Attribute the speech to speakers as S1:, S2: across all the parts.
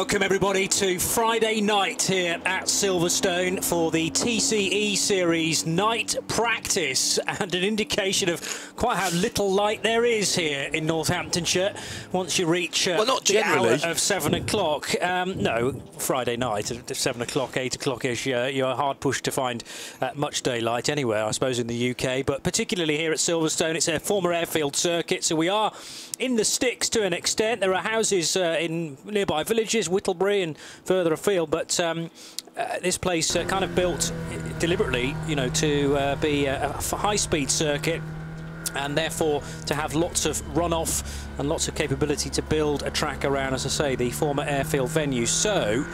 S1: Welcome everybody to Friday night here at Silverstone for the TCE Series night practice, and an indication of quite how little light there is here in Northamptonshire once you reach
S2: well, not
S1: the
S2: generally.
S1: hour of 7 o'clock. No, Friday night at 7 o'clock, 8 o'clock-ish, you're hard pushed to find much daylight anywhere, I suppose, in the UK, but particularly here at Silverstone. It's a former airfield circuit, so we are in the sticks to an extent. There are houses in nearby villages, Whittlebury and further afield, but this place kind of built deliberately, you know, to be a high-speed circuit, and therefore to have lots of runoff and lots of capability to build a track around, as I say, the former airfield venue. So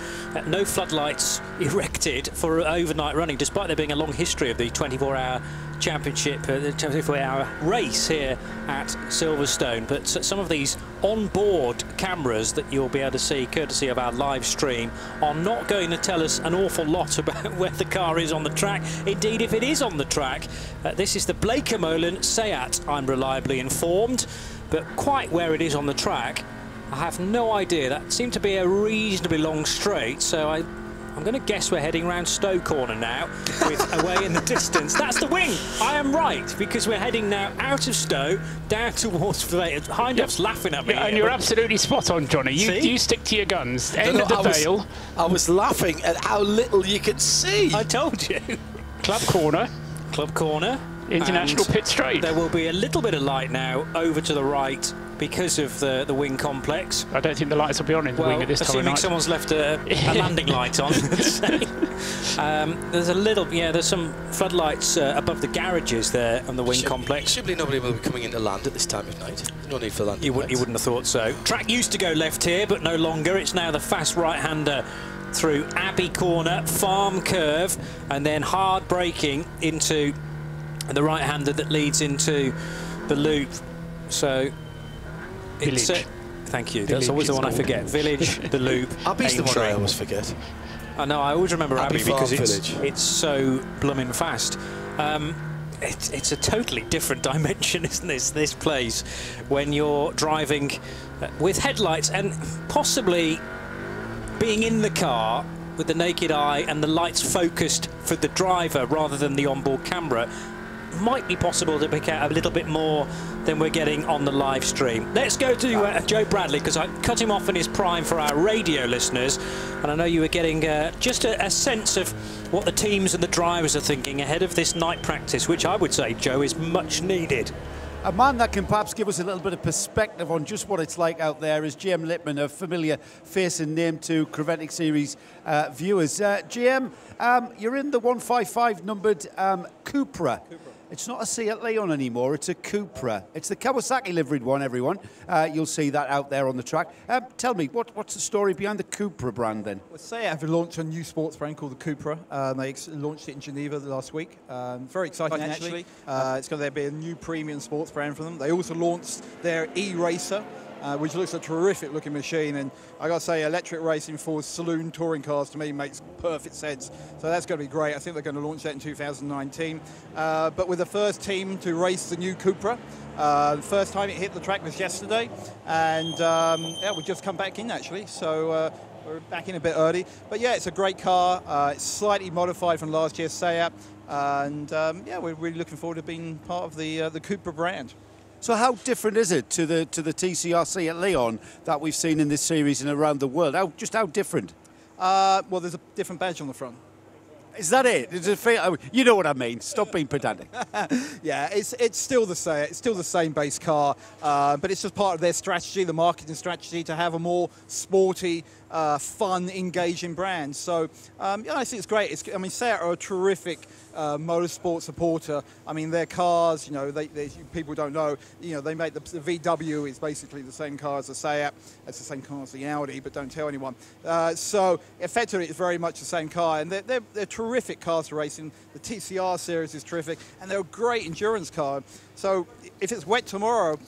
S1: no floodlights erected for overnight running, despite there being a long history of the 24-hour championship, the 24-hour race here at Silverstone. But some of these on-board cameras that you'll be able to see courtesy of our live stream are not going to tell us an awful lot about where the car is on the track. Indeed, if it is on the track, this is the Blake-Molen Seat, I'm reliably informed, but quite where it is on the track, I have no idea. That seemed to be a reasonably long straight, so I'm going to guess we're heading round Stowe Corner now, with away in the distance. That's the wing. I am right, because we're heading now out of Stowe, down towards Hindhaught's laughing at me.
S3: Yeah, and you're absolutely spot on, Johnny. You stick to your guns. End of the Vale.
S2: I was laughing at how little you could see.
S1: I told you.
S3: Club Corner.
S1: Club Corner.
S3: International Pit Straight.
S1: There will be a little bit of light now over to the right because of the wing complex.
S3: I don't think the lights will be on in the wing at this time of
S1: assuming
S3: night.
S1: Someone's left a landing light on. There's a little, there's some floodlights above the garages there on the wing complex.
S2: Surely nobody will be coming into land at this time of night. No need for landing
S1: You wouldn't have thought so. Track used to go left here, but no longer. It's now the fast right-hander through Abbey Corner, Farm Curve, and then hard braking into the right-hander that leads into the loop. So it's thank you. That's always the one I forget. Village, the loop.
S2: Abbey's the one I always forget.
S1: I know. I always remember Abbey because
S2: Village.
S1: it's so blooming fast. It's a totally different dimension, isn't this place, when you're driving with headlights and possibly being in the car with the naked eye and the lights focused for the driver rather than the onboard camera. Might be possible to pick out a little bit more than we're getting on the live stream. Let's go to Joe Bradley, because I cut him off in his prime for our radio listeners, and I know you were getting just a sense of what the teams and the drivers are thinking ahead of this night practice, which I would say, Joe, is much needed.
S4: A man that can perhaps give us a little bit of perspective on just what it's like out there is GM Lippman, a familiar face and name to Creventic Series viewers. GM, you're in the 155 numbered Cupra. It's not a Seat Leon anymore, it's a Cupra. It's the Kawasaki liveried one, everyone. You'll see that out there on the track. Tell me, what's the story behind the Cupra brand then?
S5: Well, Seat have launched a new sports brand called the Cupra. They launched it in Geneva last week. Very exciting, actually. It's going to be a new premium sports brand for them. They also launched their e-racer, which looks a terrific looking machine, and I gotta say, electric racing for saloon touring cars to me makes perfect sense. So that's going to be great. I think they're going to launch that in 2019. But with the first team to race the new Cupra, the first time it hit the track was yesterday, and we've just come back in actually. So we're back in a bit early, but yeah, it's a great car. It's slightly modified from last year's Seat, and we're really looking forward to being part of the Cupra brand.
S4: So how different is it to the TCR Seat Leon that we've seen in this series and around the world? How different?
S5: Well, there's a different badge on the front.
S4: Is that it? You know what I mean. Stop being pedantic.
S5: Yeah, it's still the same. It's still the same base car, but it's just part of their strategy, the marketing strategy, to have a more sporty, fun, engaging brand. So I think it's great. Seat are a terrific motorsport supporter. I mean, their cars, people don't know, they make the VW is basically the same car as the Seat. It's the same car as the Audi, but don't tell anyone. So effectively, it's very much the same car, and they're terrific cars to race in. The TCR series is terrific, and they're a great endurance car. So if it's wet tomorrow,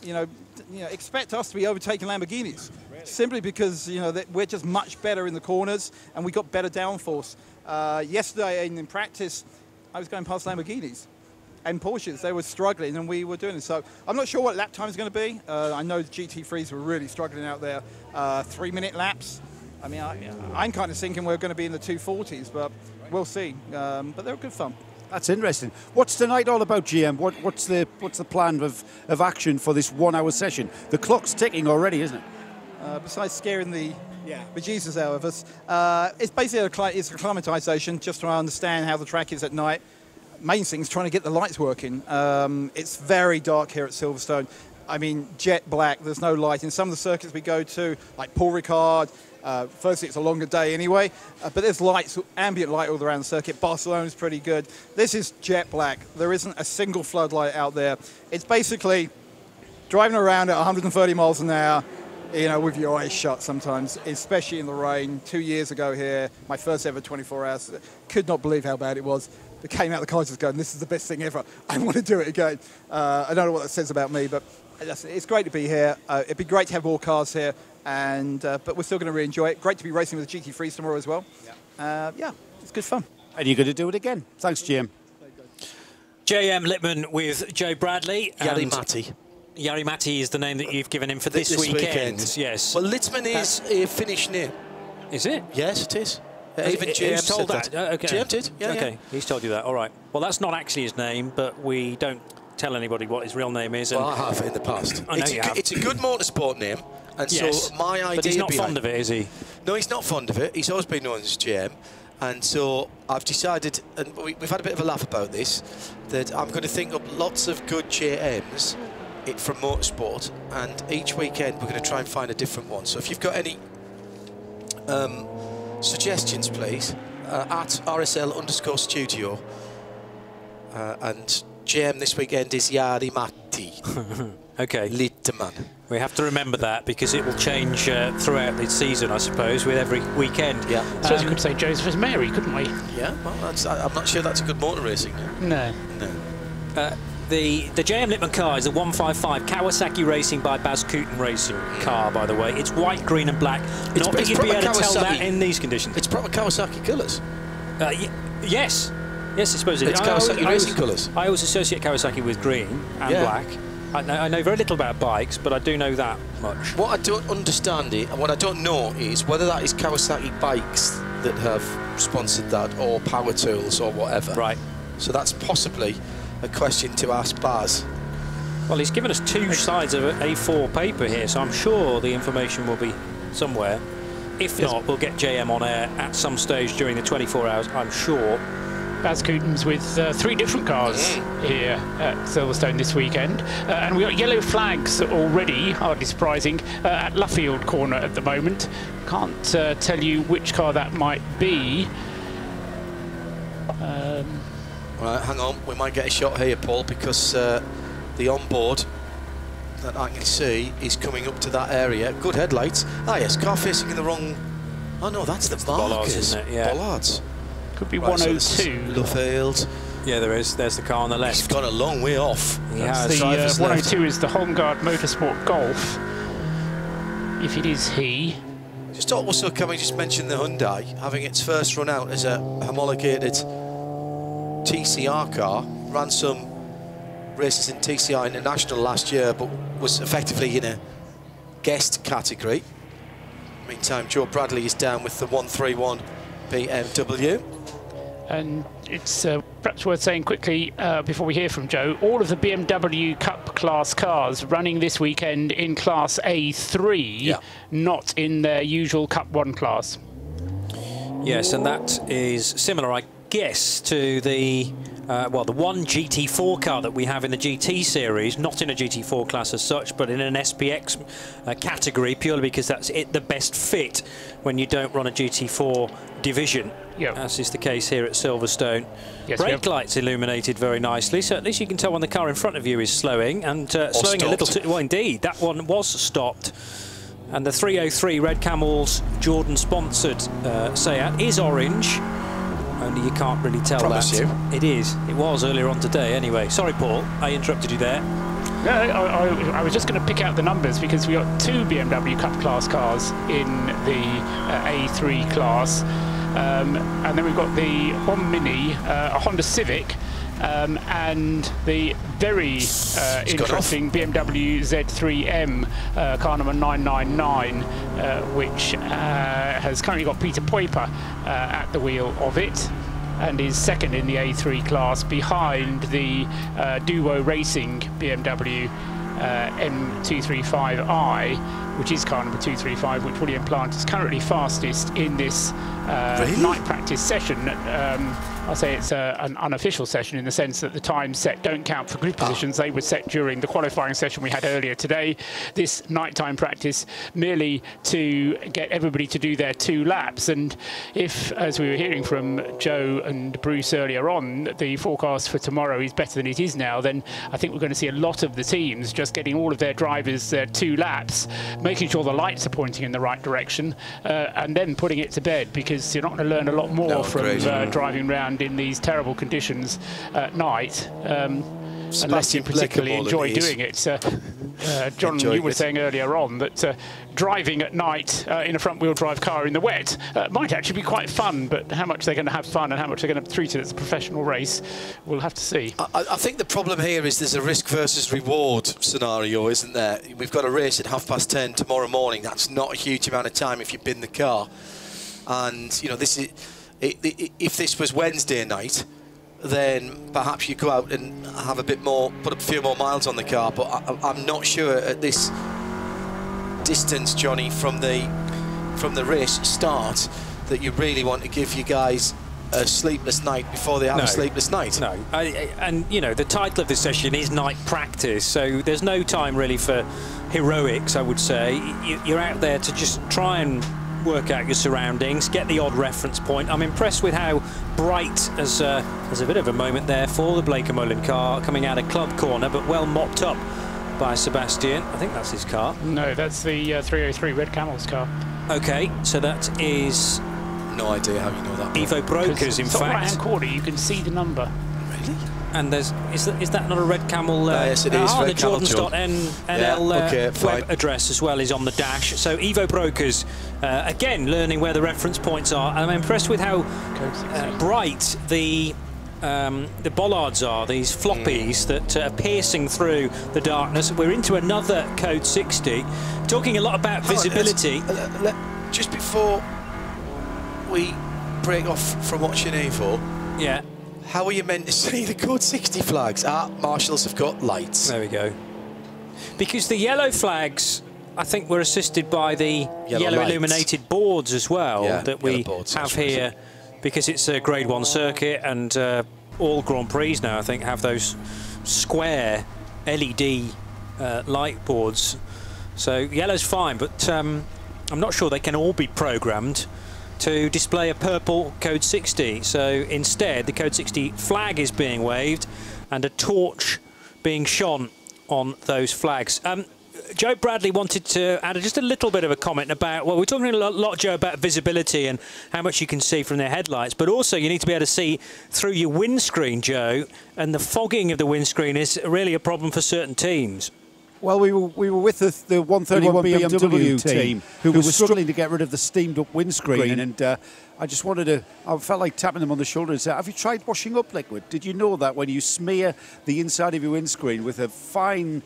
S5: expect us to be overtaking Lamborghinis. Simply because we're just much better in the corners, and we got better downforce. Yesterday in practice, I was going past Lamborghinis and Porsches. They were struggling, and we were doing it. So I'm not sure what lap time is going to be. I know the GT3s were really struggling out there. 3-minute laps. I mean, I'm kind of thinking we're going to be in the 240s, but we'll see. But they're good fun.
S4: That's interesting. What's tonight all about, GM? What's the plan of action for this 1 hour session? The clock's ticking already, isn't it?
S5: Besides scaring the bejesus out of us, it's basically it's acclimatisation, just to understand how the track is at night. Main thing is trying to get the lights working. It's very dark here at Silverstone. I mean, jet black, there's no light. In some of the circuits we go to, like Paul Ricard, firstly it's a longer day anyway, but there's lights, ambient light all around the circuit. Barcelona's pretty good. This is jet black. There isn't a single floodlight out there. It's basically driving around at 130 miles an hour, you know, with your eyes shut sometimes, especially in the rain. 2 years ago here, my first ever 24 hours, could not believe how bad it was. I came out the car just going, this is the best thing ever. I want to do it again. I don't know what that says about me, but it's great to be here. It'd be great to have more cars here, and but we're still going to really enjoy it. Great to be racing with the GT3s tomorrow as well. Yeah, it's good fun.
S4: And you're going to do it again. Thanks, GM.
S1: JM Lippman with Joe Bradley.
S2: Jari
S1: Matti is the name that you've given him for this weekend. Yes.
S2: Well, Littman is a Finnish name.
S1: Is it?
S2: Yes, it is. Even GM
S1: told
S2: said that.
S1: Okay.
S2: GM did. Yeah,
S1: okay.
S2: Yeah.
S1: He's told you that. All right. Well, that's not actually his name, but we don't tell anybody what his real name is.
S2: Well, I have in the past.
S1: I know you have.
S2: It's a good motorsport name, and
S1: yes,
S2: so my idea.
S1: But he's not fond of it, is he?
S2: No, he's not fond of it. He's always been known as GM, and so I've decided, and we've had a bit of a laugh about this, that I'm going to think up lots of good JMs from motorsport, and each weekend we're going to try and find a different one. So if you've got any suggestions, please, at RSL_studio, and GM this weekend is Jari Matti.
S1: Okay.
S2: Littman.
S1: We have to remember that because it will change throughout the season, I suppose, with every weekend.
S3: Yeah. So you could say Joseph Mary, couldn't we?
S2: Yeah. Well, I'm not sure that's a good motor racing.
S3: No.
S2: No.
S1: The JM Lippman car is a 155 Kawasaki Racing by Baz Koeten Racing car, by the way. It's white, green and black. Not that you'd be able to tell that in these conditions.
S2: It's proper Kawasaki colours.
S1: Yes. Yes, I suppose it is.
S2: It's Kawasaki racing colours.
S1: I always associate Kawasaki with green and black. I know very little about bikes, but I do know that much.
S2: What I don't understand and what I don't know is whether that is Kawasaki bikes that have sponsored that, or power tools, or whatever.
S1: Right.
S2: So that's possibly a question to ask Baz.
S1: Well, he's given us two sides of A4 paper here, so I'm sure the information will be somewhere. If not, we'll get JM on air at some stage during the 24 hours, I'm sure.
S3: Baz Koeten's with 3 different cars here at Silverstone this weekend. And we've got yellow flags already, hardly surprising, at Luffield corner at the moment. Can't tell you which car that might be.
S2: Right, hang on, we might get a shot here, Paul, because the onboard that I can see is coming up to that area. Good headlights. Ah, yes, car facing in the wrong... Oh, no, that's the
S1: bollards, isn't it? Yeah.
S2: Bollards.
S3: Could be 102.
S2: Luffield.
S1: Yeah, there is. There's the car on the left.
S2: He's gone a long way off.
S1: He has.
S3: The 102 is the Hankook Motorsport Golf. If it is he.
S2: Just also, can we just mention the Hyundai having its first run out as a homologated TCR car, ran some races in TCR International last year, but was effectively in a guest category. Meantime, Joe Bradley is down with the 131 BMW.
S3: And it's perhaps worth saying quickly, before we hear from Joe, all of the BMW Cup class cars running this weekend in Class A3, not in their usual Cup 1 class.
S1: Yes, and that is similar, I guess, to the well, the one GT4 car that we have in the GT series, not in a GT4 class as such, but in an SPX category, purely because that's the best fit when you don't run a GT4 division, as is the case here at Silverstone.
S3: Yes,
S1: brake lights illuminated very nicely, so at least you can tell when the car in front of you is slowing, and slowing a little too. Well, indeed, that one was stopped. And the 303 Red Camel-Jordans sponsored Seat is orange. Only you can't really tell
S2: Promise
S1: that.
S2: You.
S1: It is. It was earlier on today anyway. Sorry, Paul, I interrupted you there.
S3: No, I was just going to pick out the numbers because we got 2 BMW Cup class cars in the A3 class. And then we've got the one Mini, a Honda Civic, and the very interesting BMW Z3M car number 999, which has currently got Peter Poiper at the wheel of it, and is second in the A3 class behind the Duo Racing BMW M235i, which is car number 235, which William Plant is currently fastest in this night practice session. I'll say it's an unofficial session in the sense that the times set don't count for grid positions. They were set during the qualifying session we had earlier today. This nighttime practice merely to get everybody to do their 2 laps. And if, as we were hearing from Joe and Bruce earlier on, the forecast for tomorrow is better than it is now, then I think we're going to see a lot of the teams just getting all of their drivers their 2 laps, making sure the lights are pointing in the right direction, and then putting it to bed, because you're not going to learn a lot more from driving around in these terrible conditions at night, unless you particularly enjoy doing it. John, you were saying earlier on that driving at night in a front-wheel drive car in the wet might actually be quite fun, but how much they're going to have fun and how much they're going to treat it as a professional race, we'll have to see.
S2: I think the problem here is there's a risk versus reward scenario, isn't there? We've got a race at 10:30 tomorrow morning. That's not a huge amount of time if you bin the car. And, you know, this is... if this was Wednesday night, then perhaps you go out and have a bit more, put a few more miles on the car. But I'm not sure at this distance, Johnny, from the race start, that you really want to give you guys a sleepless night before they have a sleepless night.
S1: No, and you know, the title of this session is night practice, so there's no time really for heroics, I would say. You're out there to just try and work out your surroundings, get the odd reference point. I'm impressed with how bright, as there's a bit of a moment there for the Blake & Mullen car coming out of club corner, but well mopped up by Sebastian. I think that's his car.
S3: No, that's the 303 Red Camel's car.
S1: Okay, so that is...
S2: No idea how you know that.
S1: Evo Brokers, in fact.
S3: Right-hand corner, you can see the number.
S2: Really?
S1: And there's is that not a Red Camel?
S2: Yes, it is.
S1: The Jordans.nl web address as well is on the dash. So Evo Brokers, again, learning where the reference points are. And I'm impressed with how bright the bollards are, these floppies that are piercing through the darkness. We're into another Code 60. Talking a lot about visibility.
S2: Just before we break off from watching Evo,
S1: yeah.
S2: How are you meant to see the Code 60 flags? Marshals have got lights.
S1: There we go. Because the yellow flags, I think, were assisted by the yellow illuminated boards as well, that we have here, because it's a Grade 1 circuit, and all Grand Prix now, I think, have those square LED light boards. So yellow's fine, but I'm not sure they can all be programmed to display a purple Code 60. So instead, the Code 60 flag is being waved and a torch being shone on those flags. Joe Bradley wanted to add just a little bit of a comment about, well, we're talking a lot, Joe, about visibility and how much you can see from their headlights, but also you need to be able to see through your windscreen, Joe, and the fogging of the windscreen is really a problem for certain teams.
S4: Well, we were with the 131 BMW team who was struggling to get rid of the steamed-up windscreen, and I just wanted to... I felt like tapping them on the shoulder and say, have you tried washing up liquid? Did you know that when you smear the inside of your windscreen with a fine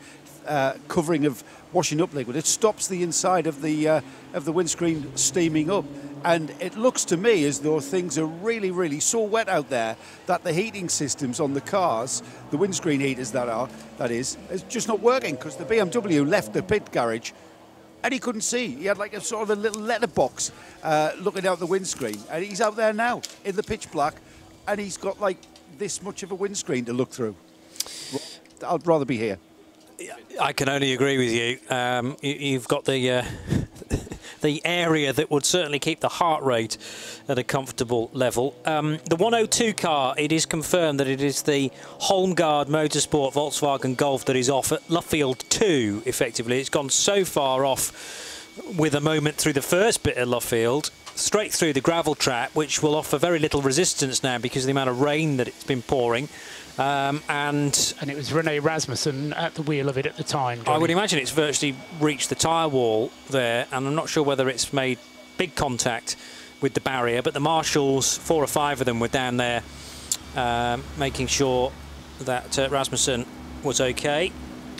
S4: covering of washing up liquid, it stops the inside of the windscreen steaming up? And it looks to me as though things are really, really so wet out there that the heating systems on the cars, the windscreen heaters that is just not working, because the BMW left the pit garage and he couldn't see. He had like a sort of a little letterbox looking out the windscreen, and he's out there now in the pitch black, and he's got like this much of a windscreen to look through. I'd rather be here.
S1: I can only agree with you. You've got the area that would certainly keep the heart rate at a comfortable level. The 102 car, it is confirmed that it is the Holmgard Motorsport Volkswagen Golf that is off at Luffield 2, effectively. It's gone so far off with a moment through the first bit of Luffield, straight through the gravel trap, which will offer very little resistance now because of the amount of rain that it's been pouring. And
S3: it was Rene Rasmussen at the wheel of it at the time, Johnny.
S1: I would imagine it's virtually reached the tyre wall there, and I'm not sure whether it's made big contact with the barrier, but the marshals, 4 or 5 of them, were down there making sure that Rasmussen was okay.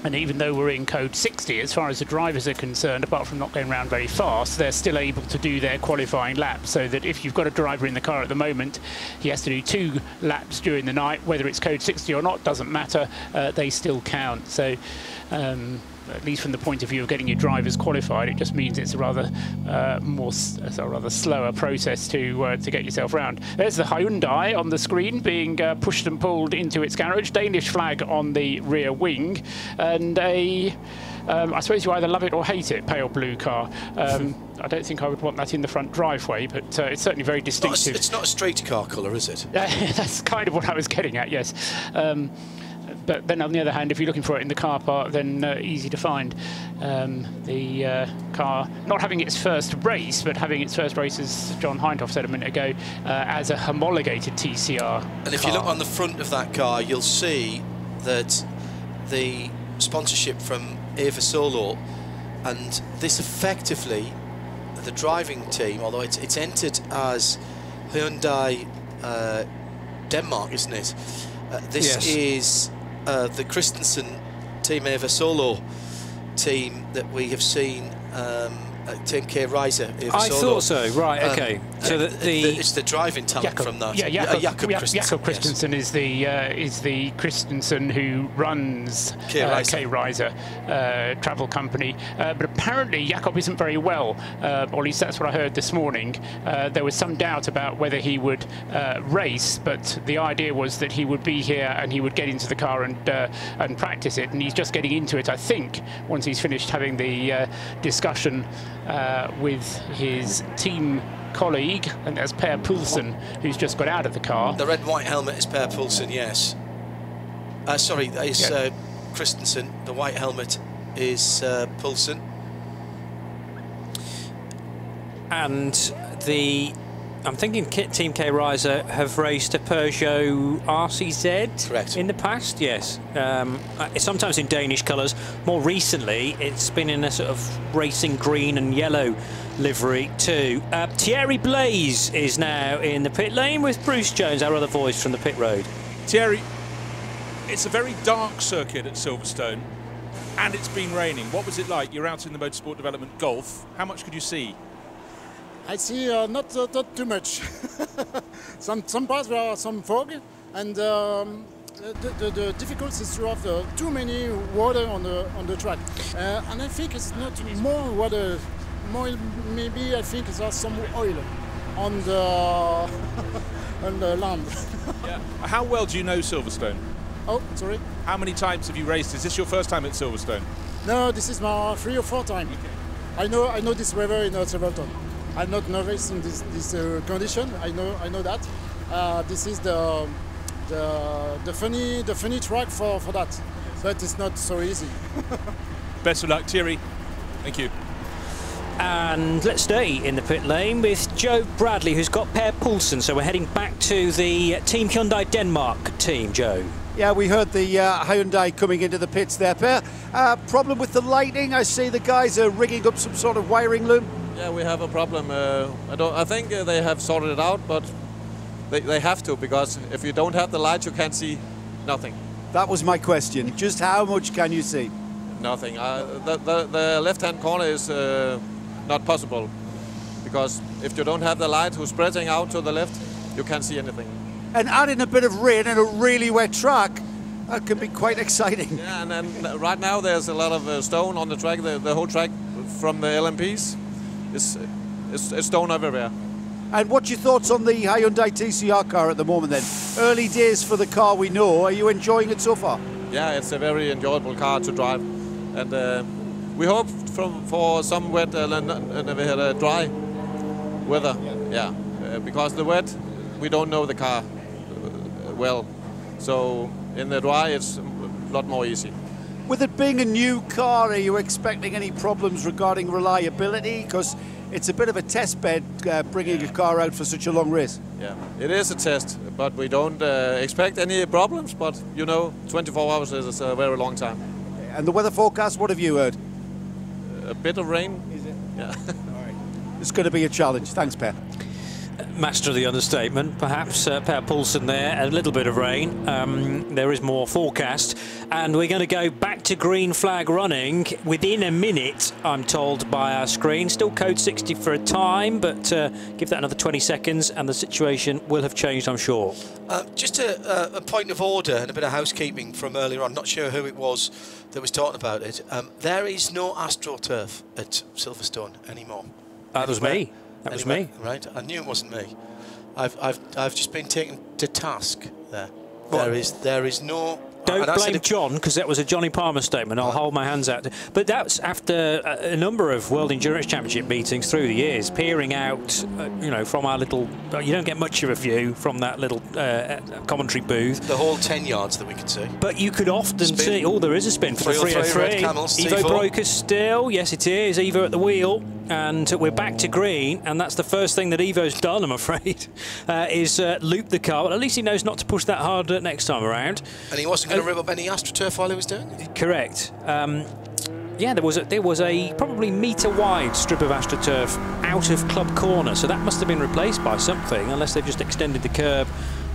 S3: And even though we're in code 60, as far as the drivers are concerned, apart from not going around very fast, they're still able to do their qualifying laps. So that if you've got a driver in the car at the moment, he has to do 2 laps during the night, whether it's code 60 or not, doesn't matter, they still count. So at least from the point of view of getting your drivers qualified, it just means it's a rather slower process to get yourself round. There's the Hyundai on the screen being pushed and pulled into its garage. Danish flag on the rear wing, and I suppose you either love it or hate it, pale blue car. I don't think I would want that in the front driveway, but it's certainly very distinctive.
S2: It's not a street car colour, is it?
S3: That's kind of what I was getting at, yes. But then on the other hand, if you're looking for it in the car park, then easy to find. The car not having its first race, but having its first race, as John Hindhoff said a minute ago, as a homologated TCR
S2: And if you look on the front of that car, you'll see that the sponsorship from Eva Solo, and this effectively, the driving team, although it's entered as Hyundai Denmark, isn't it? This
S1: yes.
S2: is the Christensen Team Eva Solo team that we have seen Team K Reiser.
S1: I thought so, right, okay. So
S2: it's the driving talent from that.
S3: Yeah, Jakob Christensen
S2: yes.
S3: is the Christensen who runs K Reiser travel company. But apparently Jakob isn't very well, or at least that's what I heard this morning. There was some doubt about whether he would race, but the idea was that he would be here and he would get into the car and practice it. And he's just getting into it, I think, once he's finished having the discussion with his team colleague, and that's Per Poulsen, who's just got out of the car.
S2: The red and white helmet is Per Poulsen, yes. Sorry, that is Christensen. The white helmet is Poulsen. And
S1: I'm thinking Team K Reiser have raced a Peugeot RCZ.
S2: Correct.
S1: In the past, yes. Sometimes in Danish colours. More recently, it's been in a sort of racing green and yellow livery too. Thierry Blaise is now in the pit lane with Bruce Jones, our other voice from the pit road.
S6: Thierry, it's a very dark circuit at Silverstone, and it's been raining. What was it like? You're out in the Motorsport Development Golf. How much could you see?
S7: I see not too much. some parts there are some fog, and the difficulty is to have too many water on the track. And I think it's not more water. More maybe I think there's some oil on the on the land.
S6: Yeah. How well do you know Silverstone?
S7: Oh, sorry.
S6: How many times have you raced? Is this your first time at Silverstone?
S7: No, this is my 3 or 4 time. Okay. I know this weather in Silverstone. I'm not nervous in this condition. I know that. This is the funny track for that, but it's not so easy.
S6: Best of luck, Thierry. Thank you.
S1: And let's stay in the pit lane with Joe Bradley, who's got Per Poulsen. So we're heading back to the Team Hyundai Denmark team, Joe.
S4: Yeah, we heard the Hyundai coming into the pits there, Per. Problem with the lighting. I see the guys are rigging up some sort of wiring loom.
S8: Yeah, we have a problem. I think they have sorted it out, but they have to, because if you don't have the lights, you can't see nothing.
S4: That was my question. Just how much can you see?
S8: Nothing. The left-hand corner is not possible, because if you don't have the light who's spreading out to the left, you can't see anything.
S4: And adding a bit of rain and a really wet track, that can be quite exciting.
S8: Yeah, and then right now there's a lot of stone on the track. The whole track from the LMPs is stone everywhere.
S4: And what's your thoughts on the Hyundai TCR car at the moment then? Early days for the car, we know. Are you enjoying it so far?
S8: Yeah, it's a very enjoyable car to drive. And we hope for some wet and we had a dry weather. Yeah, because the wet, we don't know the car well. So in the dry, it's a lot more easy.
S4: With it being a new car, are you expecting any problems regarding reliability? Because it's a bit of a test bed bringing a car out for such a long race.
S8: Yeah, it is a test, but we don't expect any problems. But you know, 24 hours is a very long time.
S4: And the weather forecast, what have you heard?
S8: A bit of rain.
S4: Is it?
S8: Yeah.
S4: All right. It's going to be a challenge. Thanks, Per.
S1: master of the understatement, perhaps. Per Poulsen there, a little bit of rain. There is more forecast, and we're going to go back to green flag running within a minute, I'm told by our screen. Still code 60 for a time, but give that another 20 seconds and the situation will have changed, I'm sure.
S2: Just a point of order and a bit of housekeeping from earlier on. Not sure who it was that was talking about it. There is no AstroTurf at Silverstone anymore.
S1: That was me. That was me.
S2: Right, I knew it wasn't me. I've just been taken to task there. There is no.
S1: Don't blame John, because that was a Johnny Palmer statement. I'll hold my hands out. But that's after a number of World Endurance Championship meetings through the years, peering out, you know, from our little. You don't get much of a view from that little commentary booth.
S2: The whole 10 yards that we could see.
S1: But you could often see. Oh, there is a spin for the 303.
S2: Red Camels,
S1: Evo Brokers still. Yes, it is. Evo at the wheel. And we're back to green, and that's the first thing that Evo's done, I'm afraid, is loop the car. But at least he knows not to push that hard next time around.
S2: And he wasn't going to rip up any AstroTurf while he was doing it?
S1: Correct. Yeah, there was a probably metre-wide strip of AstroTurf out of club corner, so that must have been replaced by something, unless they've just extended the curb,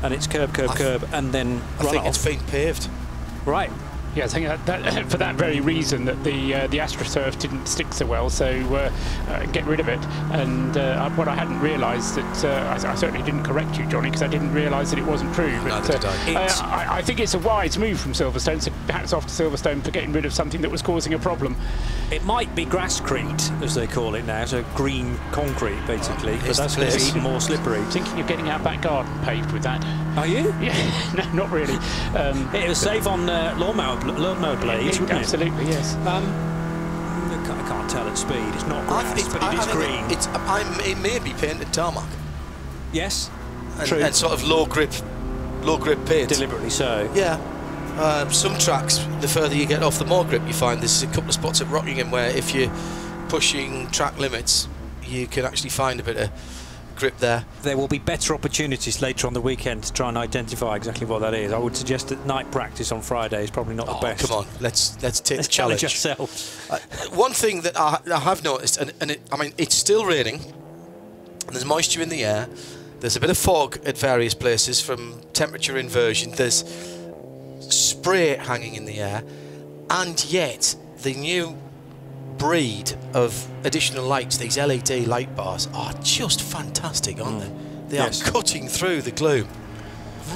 S1: and it's curb, and then
S2: I think it's been paved.
S1: Right.
S3: Yeah, I think that for that very reason that the AstroTurf didn't stick so well, so get rid of it. And what I hadn't realised that I certainly didn't correct you, Johnny, because I didn't realise that it wasn't true. But I think it's a wise move from Silverstone. So hats off to Silverstone for getting rid of something that was causing a problem.
S1: It might be grasscrete, as they call it now, so green concrete basically, but that's going to be even more slippery.
S3: Thinking of getting our back garden paved with that.
S1: Are you?
S3: Yeah, no, not really.
S1: It was safe on lawnmower blades, wouldn't it?
S3: Absolutely, yes.
S1: I can't tell at speed. It's not grass, but it is green.
S2: It may be painted tarmac.
S1: Yes,
S2: true. And sort of low grip paint.
S1: Deliberately so.
S2: Yeah. Some tracks, the further you get off, the more grip you find. There's a couple of spots at Rockingham where if you're pushing track limits, you can actually find a bit of grip there.
S1: There will be better opportunities later on the weekend to try and identify exactly what that is. I would suggest that night practice on Friday is probably not the best.
S2: Come on, let's take the challenge.
S1: Ourselves.
S2: One thing that I have noticed, I mean, it's still raining. There's moisture in the air. There's a bit of fog at various places from temperature inversion. There's spray hanging in the air, and yet the new breed of additional lights, these LED light bars, are just fantastic, aren't they? They are cutting through the gloom.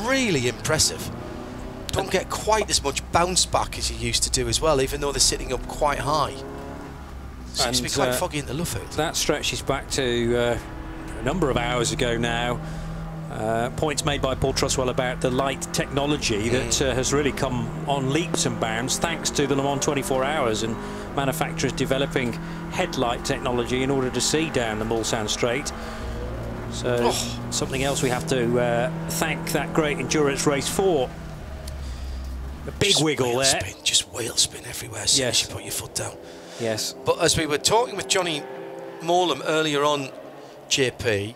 S2: Really impressive. Don't get quite as much bounce back as you used to do as well, even though they're sitting up quite high. Seems to be quite foggy in the Luffield.
S1: That stretches back to a number of hours ago now. Points made by Paul Truswell about the light technology that has really come on leaps and bounds thanks to the Le Mans 24 Hours and manufacturers developing headlight technology in order to see down the Mulsanne Straight. So something else we have to thank that great endurance race for. A big just wiggle there.
S2: Spin, just wheel spin everywhere as soon as you put your foot down.
S1: Yes.
S2: But as we were talking with Johnny Morlam earlier on, JP,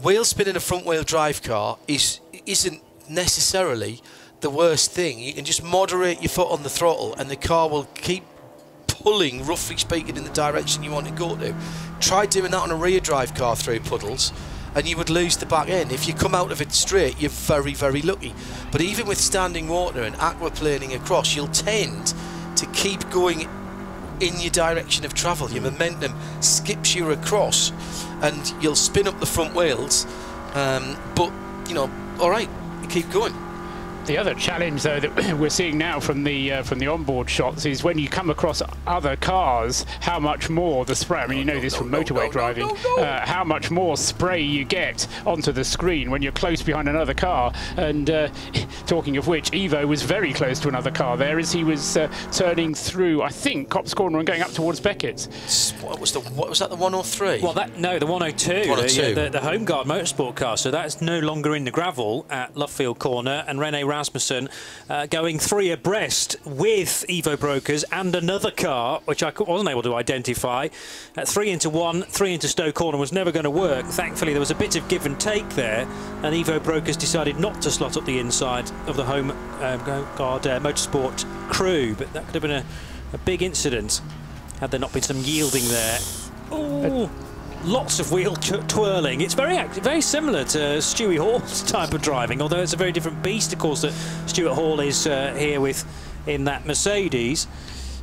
S2: wheel spin in a front wheel drive car isn't necessarily the worst thing. You can just moderate your foot on the throttle and the car will keep pulling, roughly speaking, in the direction you want to go to. Try doing that on a rear drive car through puddles and you would lose the back end. If you come out of it straight, you're very, very lucky. But even with standing water and aquaplaning across, you'll tend to keep going in your direction of travel. Your momentum skips you across and you'll spin up the front wheels, but you know, all right, you keep going.
S3: The other challenge, though, that we're seeing now from the onboard shots is when you come across other cars, how much more the spray. I mean, you know this from motorway driving. How much more spray you get onto the screen when you're close behind another car. And talking of which, Evo was very close to another car there as he was turning through, I think, Copse Corner and going up towards Beckett's.
S2: What was that? The 103?
S1: Well, the 102. The Home Guard Motorsport car. So that's no longer in the gravel at Luffield Corner, and Rene Rasmussen going three abreast with Evo Brokers and another car, which I wasn't able to identify. 3 into 1, 3 into Stowe Corner was never going to work. Thankfully, there was a bit of give and take there, and Evo Brokers decided not to slot up the inside of the Home Guard Motorsport crew, but that could have been a big incident had there not been some yielding there. Ooh. lots of wheel twirling. It's very similar to Stewie Hall's type of driving, although it's a very different beast, of course, that Stuart Hall is here with in that Mercedes.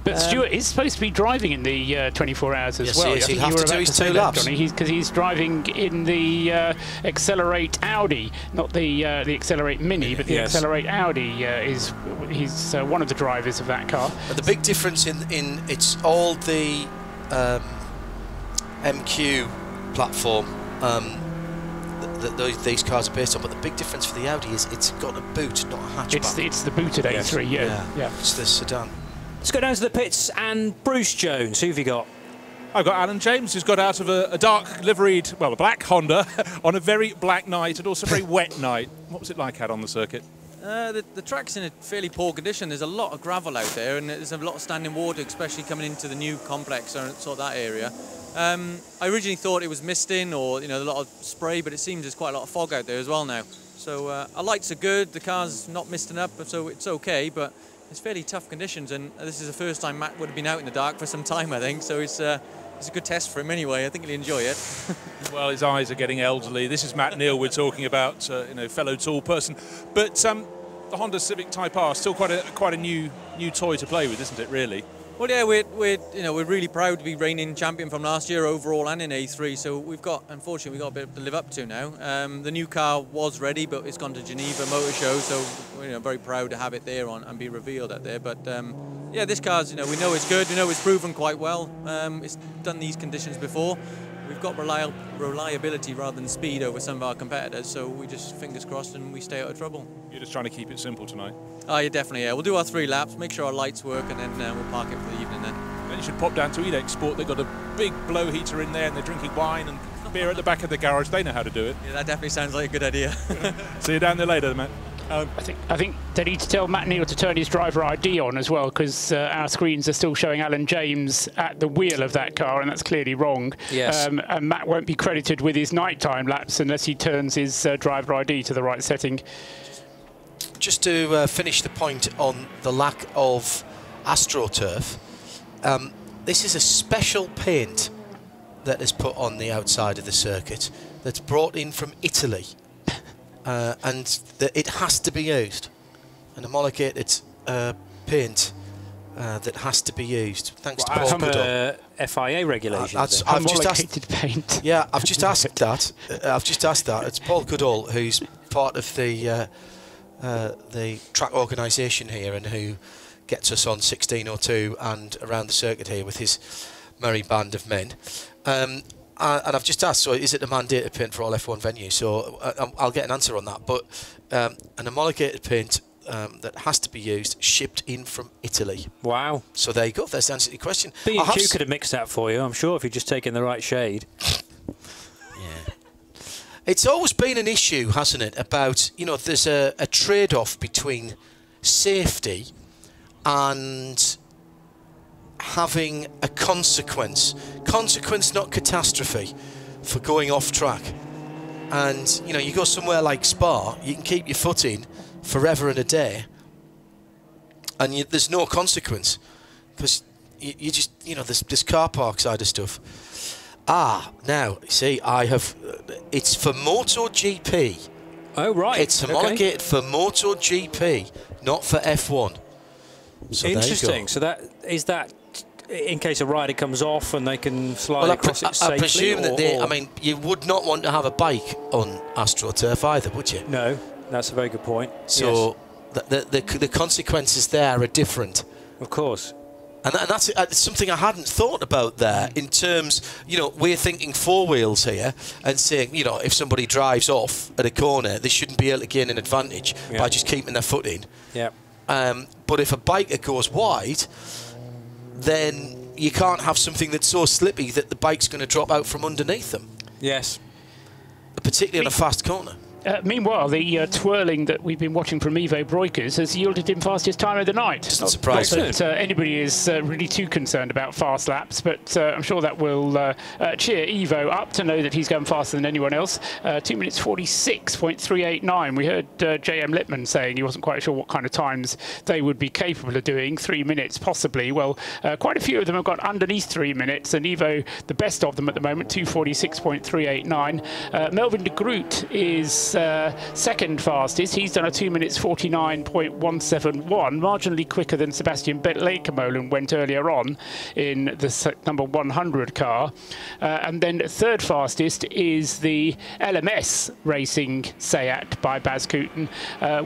S3: But Stuart is supposed to be driving in the 24 hours as well.
S2: Yes, he'll have to do his 2 laps.
S3: Because he's driving in the Accelerate Audi, not the Accelerate Mini, but the Accelerate Audi. He's one of the drivers of that car.
S2: But the big difference in it's all the MQ platform that these cars are based on, but the big difference for the Audi is it's got a boot, not a hatchback.
S3: It's the booted A3, yeah.
S2: It's the sedan.
S1: Let's go down to the pits and Bruce Jones. Who have you got?
S6: I've got Alan James, who's got out of a dark liveried, well, a black Honda on a very black night and also a very wet night. What was it like out on the circuit?
S9: The track's in a fairly poor condition. There's a lot of gravel out there, and there's a lot of standing water, especially coming into the new complex or sort of that area. I originally thought it was misting or a lot of spray, but it seems there's quite a lot of fog out there as well now. So our lights are good. The car's not misting up, so it's okay. But it's fairly tough conditions, and this is the first time Matt would have been out in the dark for some time, I think. So it's a good test for him anyway. I think he'll enjoy it.
S6: Well, his eyes are getting elderly. This is Matt Neal we're talking about, fellow tall person. But the Honda Civic Type R still quite a new toy to play with, isn't it? Really.
S9: Well, yeah, we're really proud to be reigning champion from last year overall and in A3. So unfortunately, we've got a bit to live up to now. The new car was ready, but it's gone to Geneva Motor Show, so we're very proud to have it there and be revealed out there. But yeah, this car's we know it's good. We know it's proven quite well. It's done these conditions before. We've got reliability rather than speed over some of our competitors, so we just fingers crossed and we stay out of trouble.
S6: You're just trying to keep it simple tonight?
S9: Oh, yeah, definitely, yeah. We'll do our 3 laps, make sure our lights work, and then we'll park it for the evening then.
S6: Then you should pop down to Edex Sport. They've got a big blow heater in there and they're drinking wine and beer at the back of the garage. They know how to do it.
S9: Yeah, that definitely sounds like a good idea.
S6: See you down there later, Matt.
S3: I think they need to tell Matt Neal to turn his driver ID on as well, because our screens are still showing Alan James at the wheel of that car, and that's clearly wrong.
S1: Yes.
S3: And Matt won't be credited with his nighttime laps unless he turns his driver ID to the right setting.
S2: Just to finish the point on the lack of AstroTurf, this is a special paint that is put on the outside of the circuit that's brought in from Italy. And it has to be used, an homologated paint that has that has thanks to Paul Goodall.
S1: FIA regulations.
S2: I've just asked,
S3: paint.
S2: Yeah, I've just asked that. It's Paul Goodall, who's part of the track organisation here and who gets us on 1602 and around the circuit here with his merry band of men. And I've just asked, so is it a mandated paint for all F1 venues? So I'll get an answer on that. But an homologated paint that has to be used, shipped in from Italy.
S1: Wow.
S2: So there you go. That's the answer to your question.
S1: B&Q could have mixed that for you, I'm sure, if you'd just taken the right shade.
S2: Yeah. It's always been an issue, hasn't it, about, there's a trade-off between safety and having a consequence, not catastrophe, for going off track. And you go somewhere like Spa, you can keep your foot in forever and a day, and there's no consequence because you just there's car park side of stuff. Now see, it's for MotoGP.
S1: Oh right,
S2: it's homologated for MotoGP, not for F1. So
S1: interesting. So that in case a rider comes off and they can slide across it safely?
S2: I presume that you would not want to have a bike on AstroTurf either, would you?
S1: No, that's a very good point.
S2: So the consequences there are different.
S1: Of course.
S2: And that's something I hadn't thought about there in terms, we're thinking 4 wheels here and saying, if somebody drives off at a corner, they shouldn't be able to gain an advantage by just keeping their foot in.
S1: Yeah.
S2: But if a biker goes wide, then you can't have something that's so slippy that the bike's going to drop out from underneath them.
S1: Yes.
S2: Particularly on a fast corner.
S3: Meanwhile, the twirling that we've been watching from Ivo Breukers has yielded him fastest time of the night.
S2: Doesn't surprise me.
S3: Not that anybody is really too concerned about fast laps, but I'm sure that will cheer Ivo up to know that he's going faster than anyone else. 2 minutes 46.389. We heard JM Lippmann saying he wasn't quite sure what kind of times they would be capable of doing. 3 minutes, possibly. Well, quite a few of them have got underneath 3 minutes, and Ivo, the best of them at the moment, 2:46.389. Melvin de Groot is second fastest. He's done a 2 minutes 49.171, marginally quicker than Sebastian Lekemolen went earlier on in the number 100 car. And then third fastest is the LMS Racing Seat by Baz Koeten,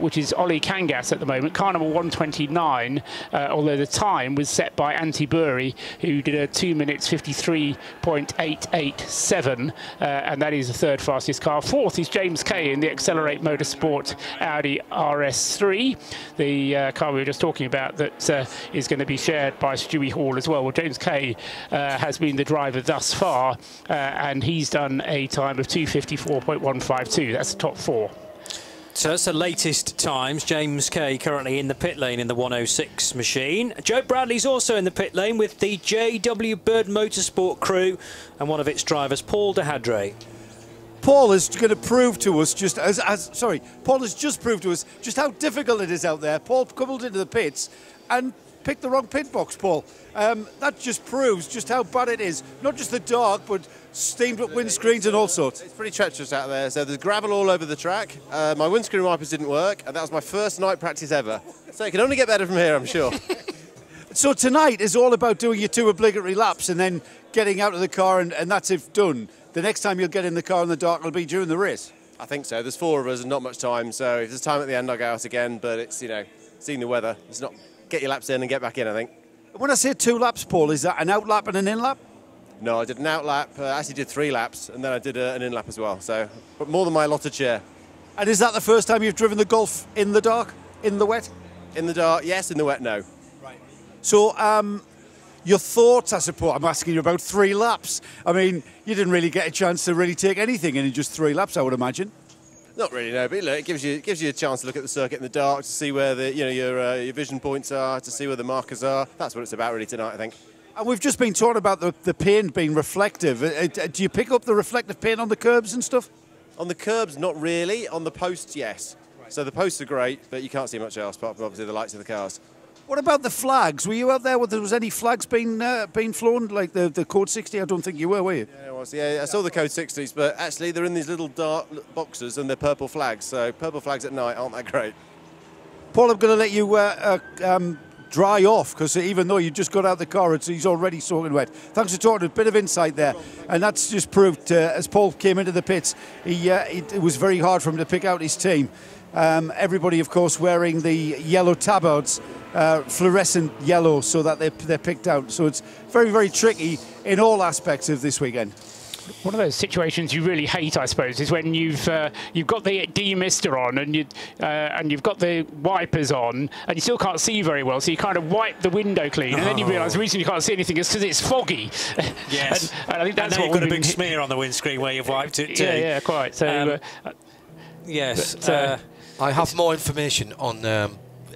S3: which is Ollie Kangas at the moment. Car number 129, although the time was set by Antti Burri, who did a 2 minutes 53.887, and that is the third fastest car. Fourth is James Kay in the Accelerate Motorsport Audi RS3, the car we were just talking about that is going to be shared by Stewie Hall as well. Well, James Kay has been the driver thus far, and he's done a time of 2:54.152. That's the top four.
S1: So that's the latest times. James Kay currently in the pit lane in the 106 machine. Joe Bradley's also in the pit lane with the JW Bird Motorsport crew and one of its drivers, Paul Dehadray.
S4: Paul is going to prove to us Paul has just proved to us just how difficult it is out there. Paul coupled into the pits and picked the wrong pit box, Paul. That just proves just how bad it is. Not just the dark, but steamed up windscreens and all sorts.
S10: It's pretty treacherous out there. So there's gravel all over the track. My windscreen wipers didn't work, and that was my first night practice ever. So it can only get better from here, I'm sure.
S4: So tonight is all about doing your 2 obligatory laps and then getting out of the car, and that's it done. The next time you'll get in the car in the dark will be during the race.
S10: I think so. There's 4 of us and not much time. So if there's time at the end, I'll go out again. But it's, you know, seeing the weather. It's not get your laps in and get back in, I think.
S4: When I say 2 laps, Paul, is that an out lap and an in lap?
S10: No, I did an out lap. I actually did 3 laps, and then I did an in lap as well. So, but more than my allotted share. And
S4: is that the first time you've driven the Golf in the dark, in the wet?
S10: In the dark, yes. In the wet, no.
S4: Right. So, your thoughts, I suppose, I'm asking you about 3 laps. I mean, you didn't really get a chance to really take anything in just 3 laps, I would imagine.
S10: Not really, no. But look, it gives you a chance to look at the circuit in the dark, to see where the your vision points are, to see where the markers are. That's what it's about really tonight, I think.
S4: And we've just been talking about the paint being reflective. Do you pick up the reflective paint on the curbs and stuff?
S10: On the curbs, not really. On the posts, yes. Right. So the posts are great, but you can't see much else apart from obviously the lights of the cars.
S4: What about the flags? Were you out there? There was any flags being flown, like the Code 60? I don't think you were you?
S10: Yeah, I was. Yeah, I saw the Code 60s, but actually they're in these little dark boxes and they're purple flags. So purple flags at night aren't that great.
S4: Paul, I'm going to let you dry off, because even though you just got out of the car, he's already soaking wet. Thanks for talking, a bit of insight there. And that's just proved, as Paul came into the pits, it was very hard for him to pick out his team. Everybody, of course, wearing the yellow tabards, fluorescent yellow, so that they're picked out. So it's very, very tricky in all aspects of this weekend.
S3: One of those situations you really hate, I suppose, is when you've got the demister on and you've got the wipers on and you still can't see very well, so you kind of wipe the window clean, and then you realise the reason you can't see anything is because it's foggy.
S1: Yes,
S3: and I think that's
S1: what
S3: you've
S1: got a big smear on the windscreen where you've wiped it too.
S3: Yeah, quite. So
S1: yes,
S2: I have more information on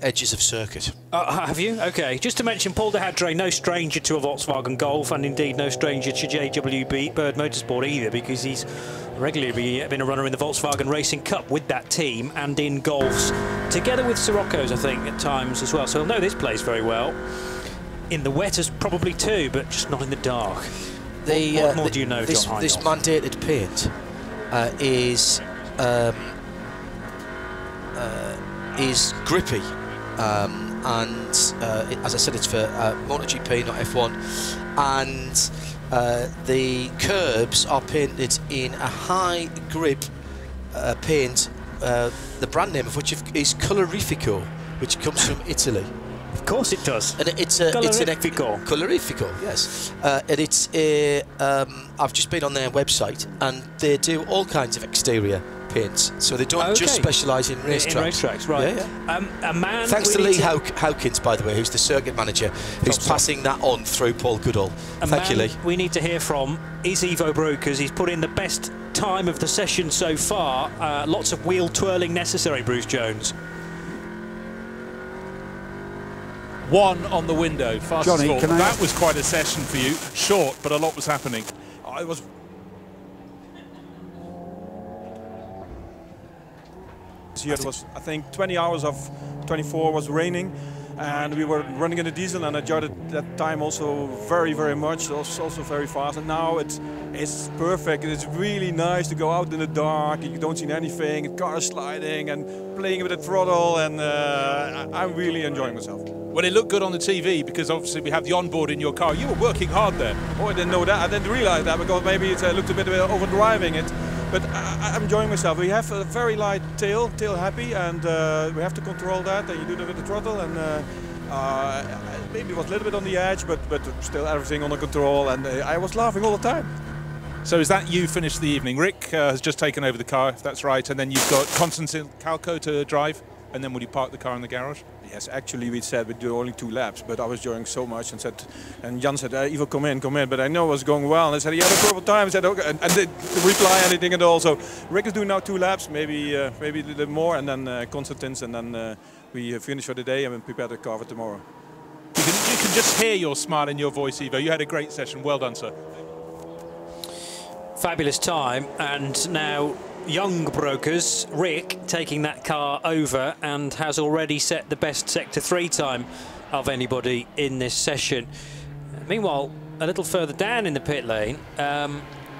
S2: edges of circuit.
S1: Have you? Okay. Just to mention, Paul Dehadray, no stranger to a Volkswagen Golf, and indeed no stranger to JWB Bird Motorsport either, because he's regularly been a runner in the Volkswagen Racing Cup with that team and in Golfs, together with Sirocco's, I think, at times as well. So he'll know this place very well. In the wet as probably too, but just not in the dark. What more do you know,
S2: this,
S1: John
S2: this
S1: Heinolf?
S2: mandated paint is grippy. And as I said, it's for MotoGP, not F1, and the curbs are painted in a high grip paint, the brand name of which is Colorifico, which comes from Italy.
S1: Of course it does.
S2: And it's
S1: Colorifico.
S2: Colorifico, yes. And it's I've just been on their website, and they do all kinds of exterior paints, so they don't just specialise in racetracks.
S1: In racetracks, right.
S2: Yeah.
S1: A man.
S2: Thanks to Lee Howkins, by the way, who's the circuit manager, who's passing that on through Paul Goodall. Thank you, Lee.
S1: We need to hear from is Ivo Brokers. He's put in the best time of the session so far. Lots of wheel twirling necessary, Bruce Jones.
S6: One on the window, fastest
S4: Johnny,
S6: ball. That was quite a session for you. Short, but a lot was happening. I was.
S11: Here it was, I think, 20 hours of 24 was raining, and we were running in a diesel, and I enjoyed it that time also very, very much. It was also very fast, and now it's perfect. It's really nice to go out in the dark. You don't see anything. The car is sliding and playing with the throttle, and I'm really enjoying myself.
S6: Well, it looked good on the TV because obviously we have the onboard in your car. You were working hard there.
S11: Oh, I didn't know that. I didn't realize that because maybe it looked a bit overdriving it. But I'm enjoying myself. We have a very light tail happy, and we have to control that. And you do that with the throttle, and maybe it was a little bit on the edge, but still everything under control. And I was laughing all the time.
S6: So is that you finished the evening? Rick has just taken over the car, if that's right, and then you've got Constantine Calco to drive, and then will you park the car in the garage?
S11: Yes, actually we said we'd do only 2 laps, but I was enjoying so much and Jan said, Ivo, come in, but I know it was going well. And I said, he had a purple time. I said, okay, and didn't reply anything at all. So Rick is doing now 2 laps, maybe a little more, and then Constantine's, and then we finish for the day and prepare the car for tomorrow.
S6: You can just hear your smile in your voice, Ivo. You had a great session. Well done, sir.
S1: Fabulous time, and now young Brokers, Rick, taking that car over and has already set the best Sector 3 time of anybody in this session. Meanwhile, a little further down in the pit lane,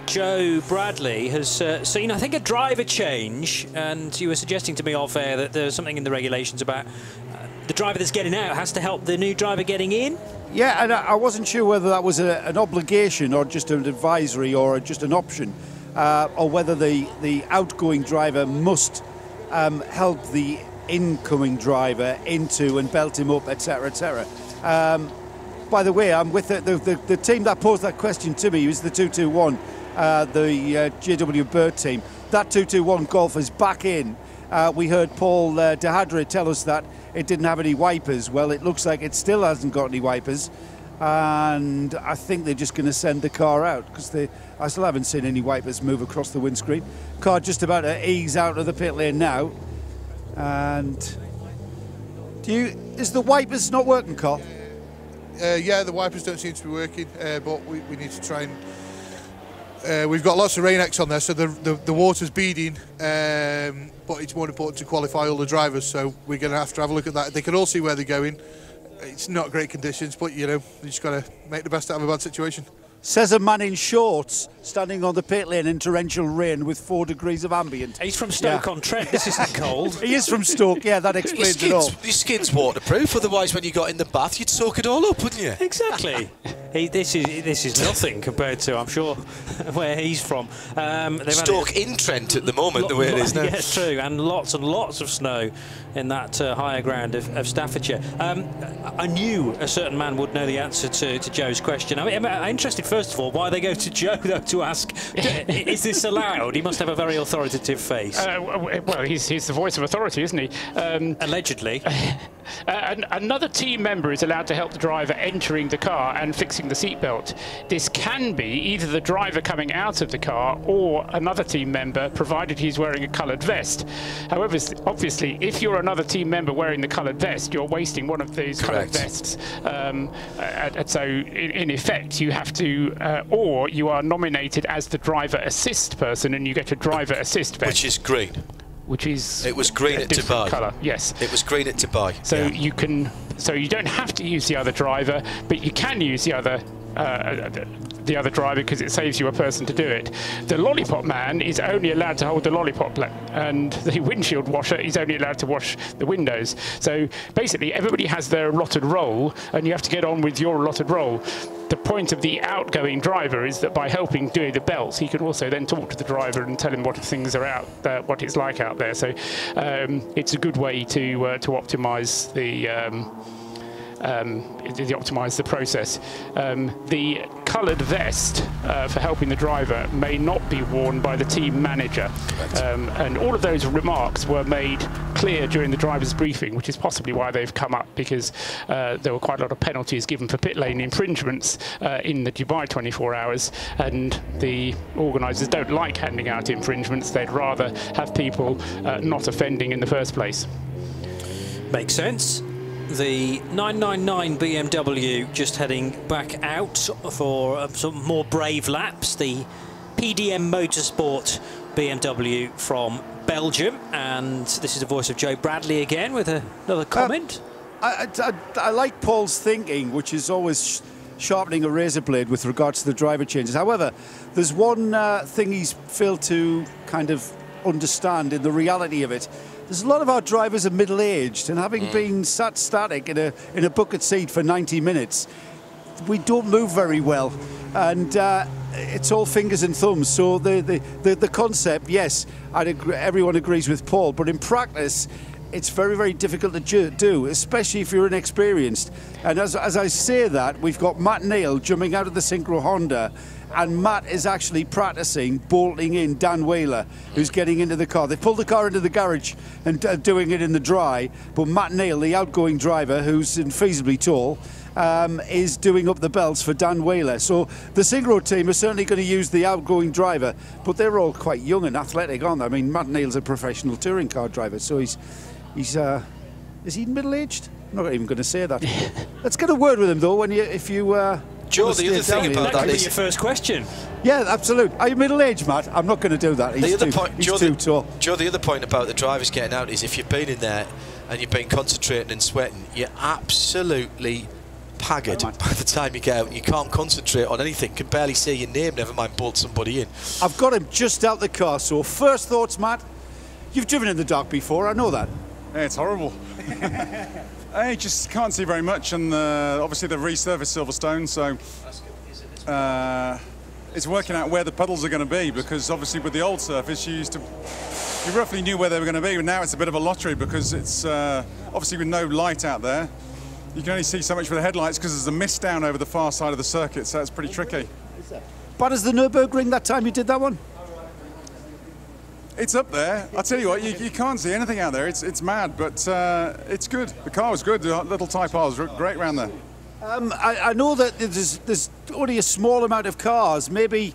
S1: Joe Bradley has seen, I think, a driver change, and you were suggesting to me off air that there's something in the regulations about the driver that's getting out has to help the new driver getting in.
S4: Yeah, and I wasn't sure whether that was an obligation or just an advisory or just an option. Or whether the outgoing driver must help the incoming driver into and belt him up, etc., etc. By the way, I'm with the team that posed that question to me. Was the 221, the JW Bird team. That 221 Golf is back in. We heard Paul Dehadray tell us that it didn't have any wipers. Well, it looks like it still hasn't got any wipers. And I think they're just going to send the car out because I still haven't seen any wipers move across the windscreen. Car just about to ease out of the pit lane now. And is the wipers not working, Carl?
S12: Yeah, the wipers don't seem to be working, but we need to try and we've got lots of Rain-X on there, so the water's beading, but it's more important to qualify all the drivers, so we're going to have a look at that. They can all see where they're going. It's not great conditions, but you just got to make the best out of a bad situation.
S4: Says a man in shorts standing on the pit lane in torrential rain with 4 degrees of ambient.
S1: He's from Stoke-on-Trent. This isn't cold.
S4: He is from Stoke. Yeah, that explains it all.
S2: Your skin's waterproof. Otherwise, when you got in the bath, you'd soak it all up, wouldn't you?
S1: Exactly. This is nothing compared to, I'm sure, where he's from.
S2: Stoke-in-Trent at the moment, the way it is now.
S1: Yeah, true, and lots of snow in that higher ground of Staffordshire. I knew a certain man would know the answer to Joe's question. I'm interested, first of all, why they go to Joe, though, to ask, is this allowed? He must have a very authoritative face.
S3: Well, he's the voice of authority, isn't he?
S1: Allegedly.
S3: Another team member is allowed to help the driver entering the car and fixing the seatbelt. This can be either the driver coming out of the car or another team member, provided he's wearing a coloured vest. However, obviously, if you're another team member wearing the coloured vest, you're wasting one of those coloured vests. And so, in effect, you have to, or you are nominated as the driver assist person, and you get a driver assist vest.
S2: Which is green.
S3: It
S2: was green at Dubai.
S3: Colour, yes.
S2: It was green at Dubai.
S3: So you can, so you don't have to use the other driver, but you can use the other driver because it saves you a person to do it. The lollipop man is only allowed to hold the lollipop, and the windshield washer is only allowed to wash the windows. So basically, everybody has their allotted role, and you have to get on with your allotted role. The point of the outgoing driver is that by helping do the belts, he can also then talk to the driver and tell him what things are out there, what it's like out there. So it's a good way to optimise they optimise the process. The coloured vest for helping the driver may not be worn by the team manager. And all of those remarks were made clear during the driver's briefing, which is possibly why they've come up, because there were quite a lot of penalties given for pit lane infringements in the Dubai 24 hours, and the organisers don't like handing out infringements. They'd rather have people not offending in the first place.
S1: Makes sense. The 999 BMW just heading back out for some more brave laps. The PDM Motorsport BMW from Belgium, and this is the voice of Joe Bradley again with another comment.
S4: I like Paul's thinking, which is always sharpening a razor blade with regards to the driver changes. However, there's one thing he's failed to kind of understand in the reality of it. There's a lot of our drivers are middle-aged, and having been sat static in a bucket seat for 90 minutes, we don't move very well, and it's all fingers and thumbs. So the concept, yes, everyone agrees with Paul, but in practice, it's very, very difficult to do, especially if you're inexperienced. And as I say that, we've got Matt Neal jumping out of the Synchro Honda, and Matt is actually practicing bolting in Dan Wheeler, who's getting into the car. They pulled the car into the garage and doing it in the dry, but Matt Neal, the outgoing driver, who's infeasibly tall, is doing up the belts for Dan Wheeler. So the Synchro team are certainly going to use the outgoing driver, but they're all quite young and athletic, aren't they? I mean, Matt Neal's a professional touring car driver, so is he middle-aged? I'm not even going to say that. Let's get a word with him though.
S2: Joe, the other thing about that is
S1: your first question.
S4: Yeah, absolutely. Are you middle-aged, Matt? I'm not going to do that. He's too tall.
S2: Joe, the other point about the drivers getting out is if you've been in there and you've been concentrating and sweating, you're absolutely haggard by the time you get out. You can't concentrate on anything, can barely see your name, never mind bolt somebody in.
S4: I've got him just out the car, so first thoughts, Matt? You've driven in the dark before, I know that.
S13: Yeah, it's horrible. I just can't see very much, and obviously they've resurfaced Silverstone, so it's working out where the puddles are going to be, because obviously with the old surface you roughly knew where they were going to be, but now it's a bit of a lottery because it's obviously with no light out there. You can only see so much with the headlights because there's a mist down over the far side of the circuit, so it's pretty tricky.
S4: Bad as the Nürburgring that time you did that one?
S13: It's up there. I'll tell you what, you can't see anything out there. It's mad, but it's good. The car was good. The little Type R was great around there.
S4: I know that there's only a small amount of cars. Maybe,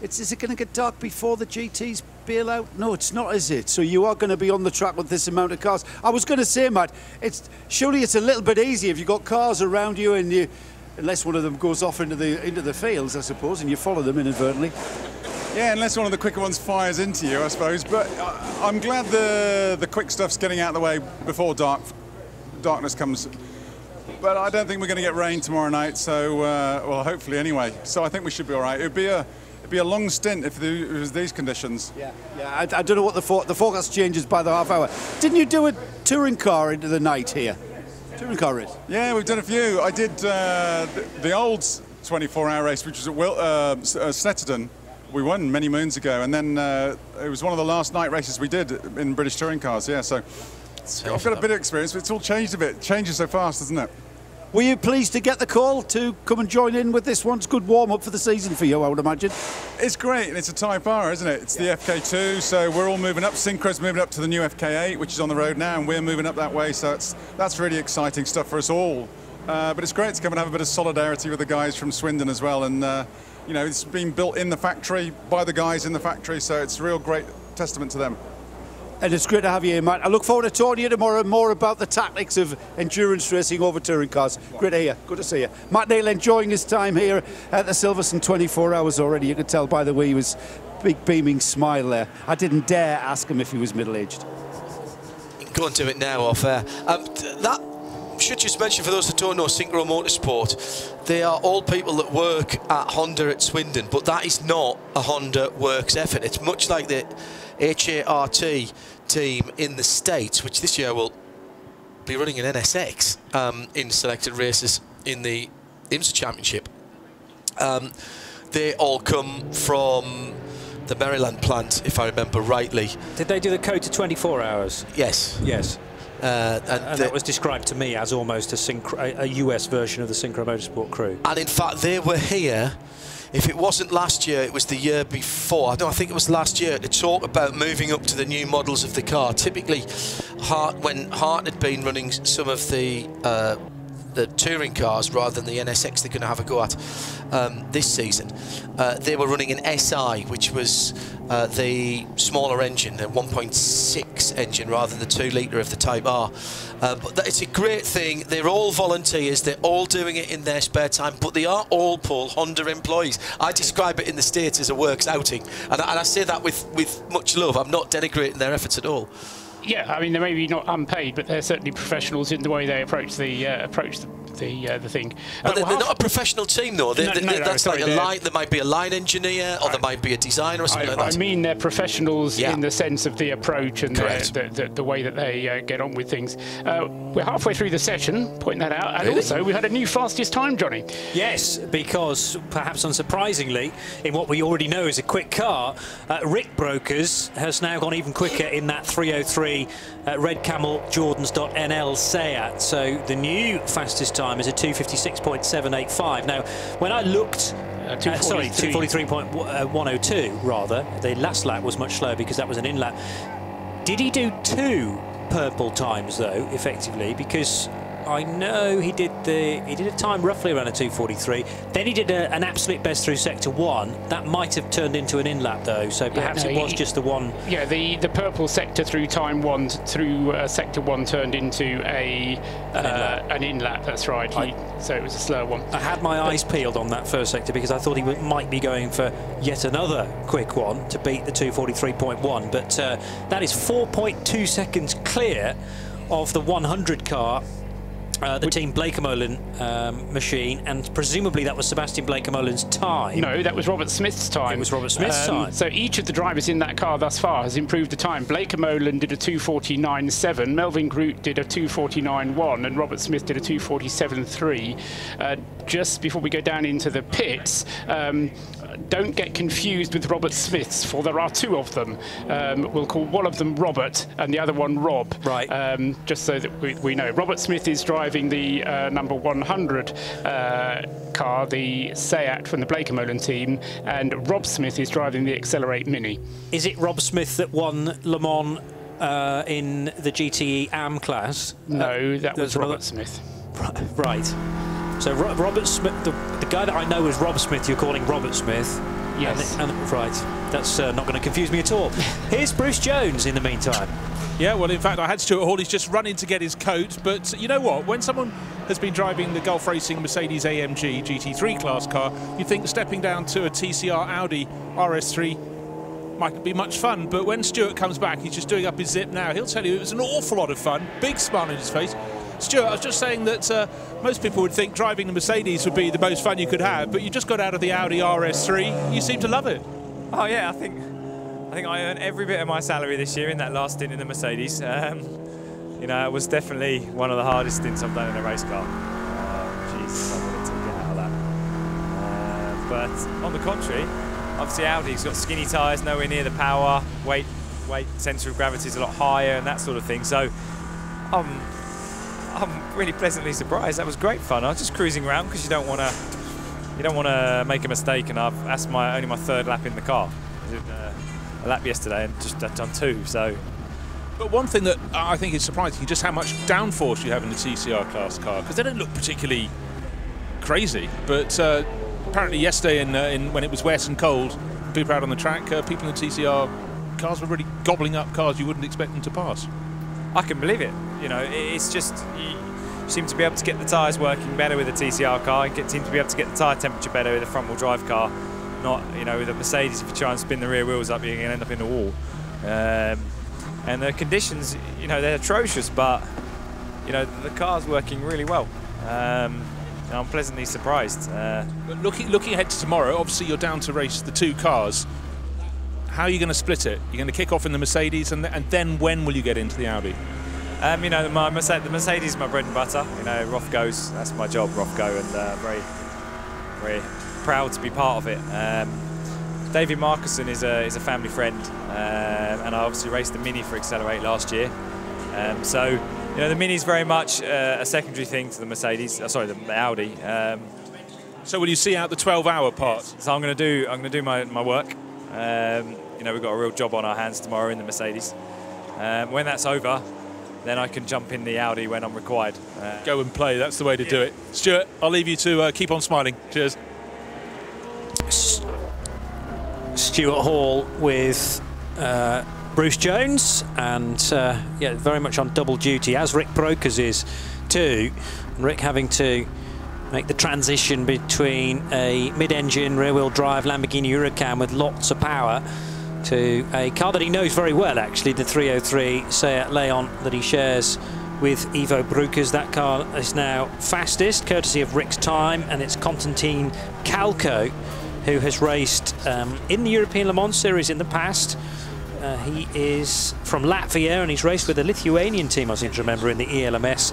S4: is it going to get dark before the GTs bail out? No, it's not, is it? So you are going to be on the track with this amount of cars. I was going to say, Matt, surely it's a little bit easier if you've got cars around you and unless one of them goes off into the fields, I suppose, and you follow them inadvertently.
S13: Yeah, unless one of the quicker ones fires into you, I suppose. But I'm glad the quick stuff's getting out of the way before darkness comes. But I don't think we're going to get rain tomorrow night, so, well, hopefully anyway. So I think we should be all right. It'd be a long stint if it was these conditions.
S4: Yeah. I don't know what the forecast changes by the half hour. Didn't you do a touring car into the night here? Touring car race?
S13: Yeah, we've done a few. I did the old 24-hour race, which was at Snetterton. We won many moons ago, and then it was one of the last night races we did in British touring cars. Yeah, so I've got a bit of experience, but it's all changed a bit. It changes so fast, doesn't it?
S4: Were you pleased to get the call to come and join in with this one? It's a good warm-up for the season for you, I would imagine.
S13: It's great, and it's a Type R, isn't it? It's the FK2, so we're all moving up. Synchro's moving up to the new FK8, which is on the road now, and we're moving up that way, so that's really exciting stuff for us all. But it's great to come and have a bit of solidarity with the guys from Swindon as well, and you know, it's been built in the factory by the guys in the factory, so it's a real great testament to them.
S4: And it's great to have you here, Matt. I look forward to talking to you tomorrow more about the tactics of endurance racing over touring cars. Great to hear. Good to see you. Matt Neal enjoying his time here at the Silverstone 24 hours already. You could tell by the way he was big beaming smile there. I didn't dare ask him if he was middle-aged.
S2: Go on to it now, off air. That should just mention, for those that don't know, Synchro Motorsport, they are all people that work at Honda at Swindon, but that is not a Honda Works effort. It's much like the HART team in the States, which this year will be running an NSX in selected races in the IMSA Championship. They all come from the Maryland plant, if I remember rightly.
S1: Did they do the Koeten 24 hours?
S2: Yes.
S1: Yes. And that was described to me as almost a US version of the Synchro Motorsport crew.
S2: And in fact, they were here. If it wasn't last year, it was the year before. No, I think it was last year, to talk about moving up to the new models of the car. Typically, when Hart had been running some of the touring cars rather than the NSX they're going to have a go at this season, they were running an SI, which was the smaller engine, the 1.6 engine rather than the 2 litre of the Type R. But it's a great thing. They're all volunteers. They're all doing it in their spare time, but they are all, Paul, Honda employees. I describe it in the States as a works outing, and I say that with much love. I'm not denigrating their efforts at all.
S3: Yeah, I mean, they're maybe not unpaid, but they're certainly professionals in the way they approach the thing.
S2: But they're not a professional team, though. That's like a line. There might be a line engineer, or there might be a designer, or something like that.
S3: I mean, they're professionals in the sense of the approach and the way that they get on with things. We're halfway through the session, point that out, and also we had a new fastest time, Johnny.
S1: Yes, because perhaps unsurprisingly, in what we already know is a quick car, Rick Brokers has now gone even quicker in that 303 Red Camel-Jordans.nl Seat. So the new fastest time is a 256.785. Now, when I looked, 243.102 rather, the last lap was much slower because that was an in lap. Did he do 2 purple times though, effectively? Because I know he did a time roughly around a 2:43. Then he did an absolute best through sector 1. That might have turned into an in-lap though, so perhaps it was just the one.
S3: Yeah, the purple sector through time 1 through sector 1 turned into an in-lap. That's right. So it was a slower one.
S1: I had my eyes peeled on that first sector because I thought he might be going for yet another quick one to beat the 2:43.1. But that is 4.2 seconds clear of the 100 car. The Team Blake-Molen machine, and presumably that was Sebastian Blake-Molen's time.
S3: No, that was Robert Smith's time.
S1: It was Robert Smith's time.
S3: So each of the drivers in that car thus far has improved the time. Blake-Molen did a 2:49.7, Melvin Groot did a 2:49.1, and Robert Smith did a 2:47.3. Just before we go down into the pits, don't get confused with Robert Smith's, for there are 2 of them. We'll call one of them Robert and the other one Rob.
S1: Right.
S3: Just so that we know. Robert Smith is driving the number 100 car, the Seat from the Blake-Molen team, and Rob Smith is driving the Accelerate Mini.
S1: Is it Rob Smith that won Le Mans in the GTE AM class?
S3: No, that was Robert Smith.
S1: Right. So Robert Smith, the guy that I know as Rob Smith, you're calling Robert Smith.
S3: Yes.
S1: Right. That's not going to confuse me at all. Here's Bruce Jones in the meantime.
S6: Yeah, well, in fact, I had Stuart Hall. He's just running to get his coat. But you know what? When someone has been driving the Gulf Racing Mercedes AMG GT3 class car, you think stepping down to a TCR Audi RS3 might be much fun. But when Stuart comes back, he's just doing up his zip now. He'll tell you it was an awful lot of fun. Big smile on his face. Stuart, I was just saying that most people would think driving the Mercedes would be the most fun you could have, but you just got out of the Audi RS3. You seem to love it.
S14: Oh yeah, I think I earned every bit of my salary this year in that last stint in the Mercedes. You know, it was definitely one of the hardest stints I've done in a race car. Jesus, I wanted to get out of that. But on the contrary, obviously Audi's got skinny tyres, nowhere near the power, weight centre of gravity is a lot higher, and that sort of thing. So I'm really pleasantly surprised. That was great fun. I was just cruising around because you don't want to make a mistake, and that's only my 3rd lap in the car. I did a lap yesterday and just done 2. So,
S6: but one thing that I think is surprising is just how much downforce you have in the TCR class car, because they don't look particularly crazy. But apparently yesterday, when it was wet and cold, people out on the track, people in the TCR cars were really gobbling up cars you wouldn't expect them to pass.
S14: I can believe it. You know, it's just you seem to be able to get the tyres working better with a TCR car. You seem to be able to get the tyre temperature better with a front-wheel drive car. Not, you know, with a Mercedes, if you try and spin the rear wheels up, you're going to end up in the wall. And the conditions, you know, they're atrocious, but you know the car's working really well. I'm pleasantly surprised.
S6: But looking ahead to tomorrow, obviously you're down to race the 2 cars. How are you going to split it? You're going to kick off in the Mercedes, and then when will you get into the Audi?
S14: You know, the Mercedes is my bread and butter. You know, Rothgo's, that's my job, Rothgo, and very, very proud to be part of it. David Markuson is a family friend, and I obviously raced the Mini for Accelerate last year. So You know, the Mini's very much a secondary thing to the Mercedes. Sorry, the Audi.
S6: So will you see out the 12-hour part?
S14: So I'm going to do my work. You know, we've got a real job on our hands tomorrow in the Mercedes. When that's over, then I can jump in the Audi when I'm required.
S6: Go and play. That's the way to do it. Stuart, I'll leave you to keep on smiling. Cheers.
S1: Stuart Hall with Bruce Jones, and yeah, very much on double duty, as Rick Brokers is too. And Rick having to make the transition between a mid-engine rear-wheel drive Lamborghini Huracan with lots of power to a car that he knows very well, actually, the 303 Seat Leon that he shares with Ivo Brukers. That car is now fastest, courtesy of Rick's time, and it's Konstantin Kalko, who has raced in the European Le Mans Series in the past. He is from Latvia, and he's raced with a Lithuanian team, I seem to remember, in the ELMS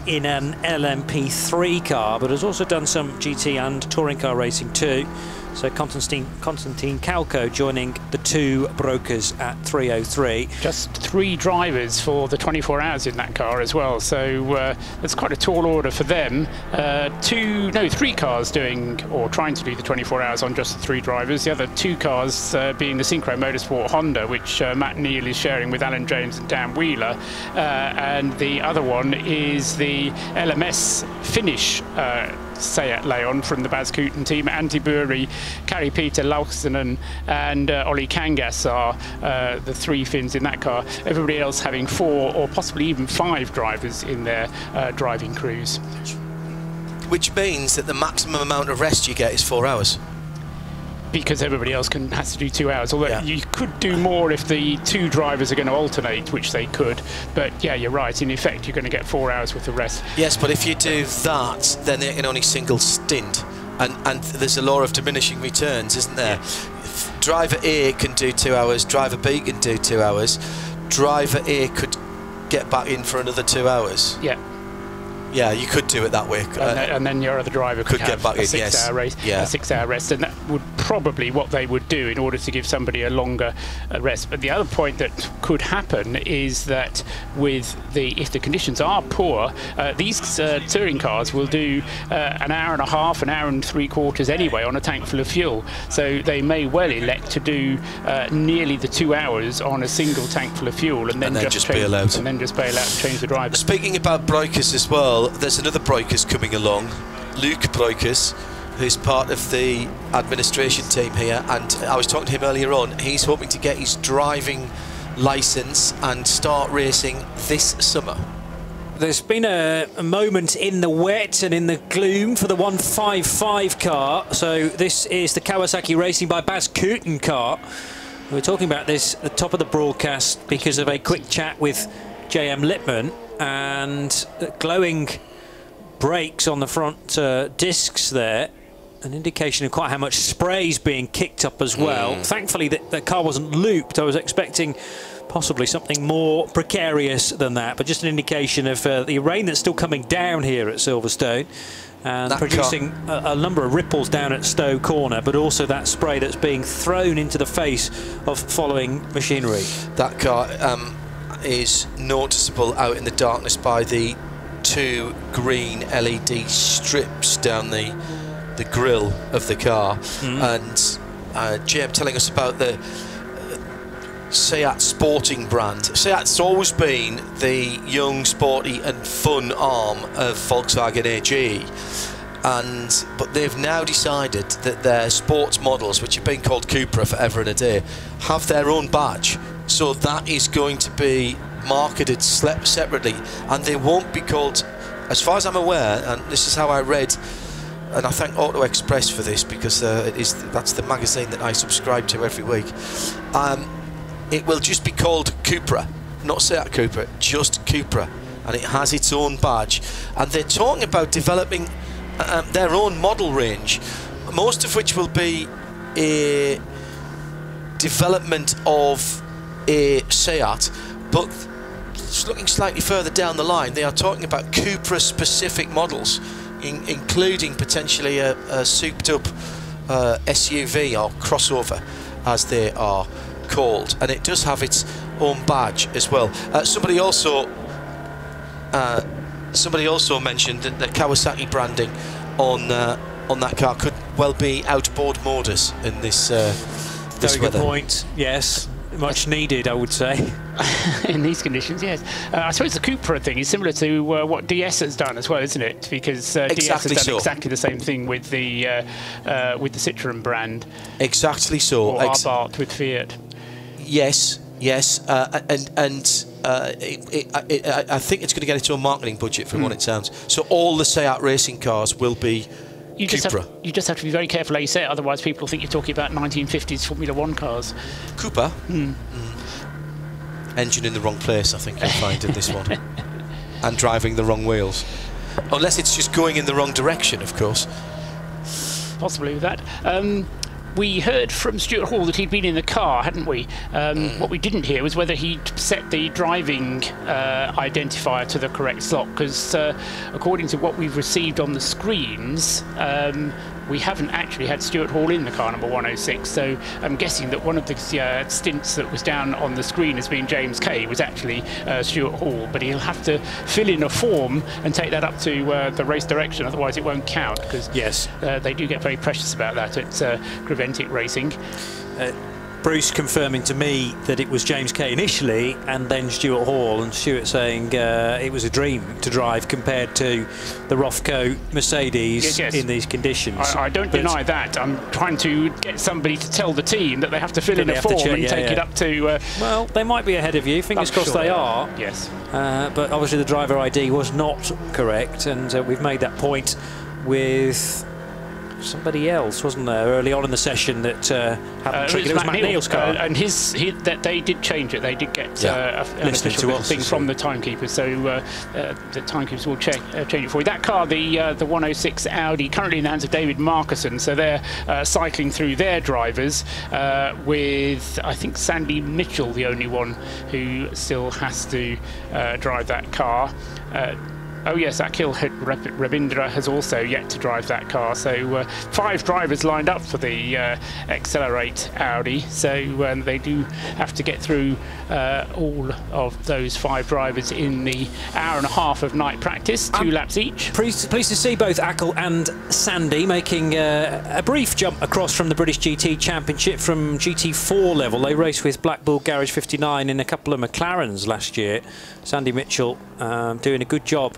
S1: in an LMP3 car, but has also done some GT and touring car racing too. So Konstantin Kalko joining the two brokers at 303.
S3: Just 3 drivers for the 24 hours in that car as well. So it's quite a tall order for them. 3 cars doing or trying to do the 24 hours on just the 3 drivers. The other 2 cars being the Synchro Motorsport Honda, which Matt Neal is sharing with Alan James and Dan Wheeler. And the other one is the LMS Finnish Seat Leon from the Bas Koeten team. Antti Buri, Kari-Peter Lauksonen and Olli Kangas are the 3 Finns in that car. Everybody else having 4 or possibly even 5 drivers in their driving crews.
S2: Which means that the maximum amount of rest you get is 4 hours.
S3: Because everybody else has to do 2 hours. Although you could do more if the 2 drivers are going to alternate, which they could. But yeah, you're right. In effect, you're going to get 4 hours worth of rest.
S2: Yes, but if you do that, then they can only single stint. And there's a law of diminishing returns, isn't there? Yeah. Driver A can do 2 hours, driver B can do 2 hours. Driver A could get back in for another 2 hours.
S3: Yeah.
S2: Yeah, you could do it that way.
S3: And then your other driver could
S2: get back in,
S3: a 6-hour race, a 6-hour rest, and that would probably what they would do in order to give somebody a longer rest. But the other point that could happen is that if the conditions are poor, these touring cars will do an hour and a half, an hour and 3/4 anyway on a tank full of fuel. So they may well elect to do nearly the 2 hours on a single tank full of fuel, and then just bail out. And then just bail out and change the driver.
S2: Speaking about brokers as well, there's another brokers coming along, Luke Brokers, who's part of the administration team here, and I was talking to him earlier on. He's hoping to get his driving licence and start racing this summer.
S1: There's been a moment in the wet and in the gloom for the 155 car. So this is the Kawasaki Racing by Bas Koeten car. We were talking about this at the top of the broadcast because of a quick chat with JM Lippmann, and glowing brakes on the front discs there, an indication of quite how much spray's being kicked up as well. Thankfully the car wasn't looped. I was expecting possibly something more precarious than that, but just an indication of the rain that's still coming down here at Silverstone and that producing a number of ripples down at Stowe Corner, but also that spray that's being thrown into the face of following machinery.
S2: That car is noticeable out in the darkness by the 2 green LED strips down the grille of the car. And Jim telling us about the Seat sporting brand. Seat's always been the young, sporty and fun arm of Volkswagen AG, but they've now decided that their sports models, which have been called Cupra forever and a day, have their own badge. So that is going to be marketed separately, and they won't be called, as far as I'm aware, and this is how I read, and I thank Auto Express for this because that's the magazine that I subscribe to every week. It will just be called Cupra, not Seat Cupra, just Cupra, and it has its own badge. And they're talking about developing their own model range, most of which will be a development of a Seat, but looking slightly further down the line, they are talking about Cupra specific models, including potentially a souped up SUV or crossover as they are called, and it does have its own badge as well. Somebody also somebody also mentioned that the Kawasaki branding on that car could well be outboard motors in this
S1: Very good point. Yes, much needed, I would say.
S3: In these conditions, yes. I suppose the Cupra thing is similar to what DS has done as well, isn't it? Because DS has done exactly the same thing with the Citroen brand.
S2: Exactly so.
S3: Or Abarth with Fiat.
S2: Yes, yes, I think it's going to get into a marketing budget from what it sounds. So all the Seat racing cars will be Cupra.
S3: You just have to be very careful how you say it, otherwise people think you're talking about 1950s Formula One cars.
S2: Cooper? Engine in the wrong place, I think you'll find in this one. And driving the wrong wheels. Unless it's just going in the wrong direction, of course.
S3: Possibly with that. We heard from Stuart Hall that he'd been in the car, hadn't we? What we didn't hear was whether he'd set the driving identifier to the correct slot, because according to what we've received on the screens, we haven't actually had Stuart Hall in the car number 106, so I'm guessing that one of the stints that was down on the screen as being James Kay was actually Stuart Hall, but he'll have to fill in a form and take that up to the race direction, otherwise it won't count, because they do get very precious about that at Creventic Racing.
S1: Bruce confirming to me that it was James Kay initially and then Stuart Hall, and Stuart saying it was a dream to drive compared to the Rofco Mercedes in these conditions.
S3: I don't deny that. I'm trying to get somebody to tell the team that they have to fill in a form and take it up to...
S1: well, they might be ahead of you. Fingers crossed they are.
S3: Yes.
S1: But obviously the driver ID was not correct, and we've made that point with... somebody else, wasn't there, early on in the session that hadn't triggered? It was Matt Neal's car.
S3: And that they did change it. They did get an official thing from the timekeepers, so the timekeepers will change it for you. That car, the 106 Audi, currently in the hands of David Markusson, so they're cycling through their drivers with, I think, Sandy Mitchell, the only one who still has to drive that car. Oh yes, Akhil Rabindra has also yet to drive that car. So 5 drivers lined up for the Accelerate Audi. So they do have to get through all of those 5 drivers in the hour and a half of night practice, 2 laps each.
S1: Pleased to see both Akhil and Sandy making a brief jump across from the British GT Championship from GT4 level. They raced with Black Bull Garage 59 in a couple of McLarens last year. Sandy Mitchell doing a good job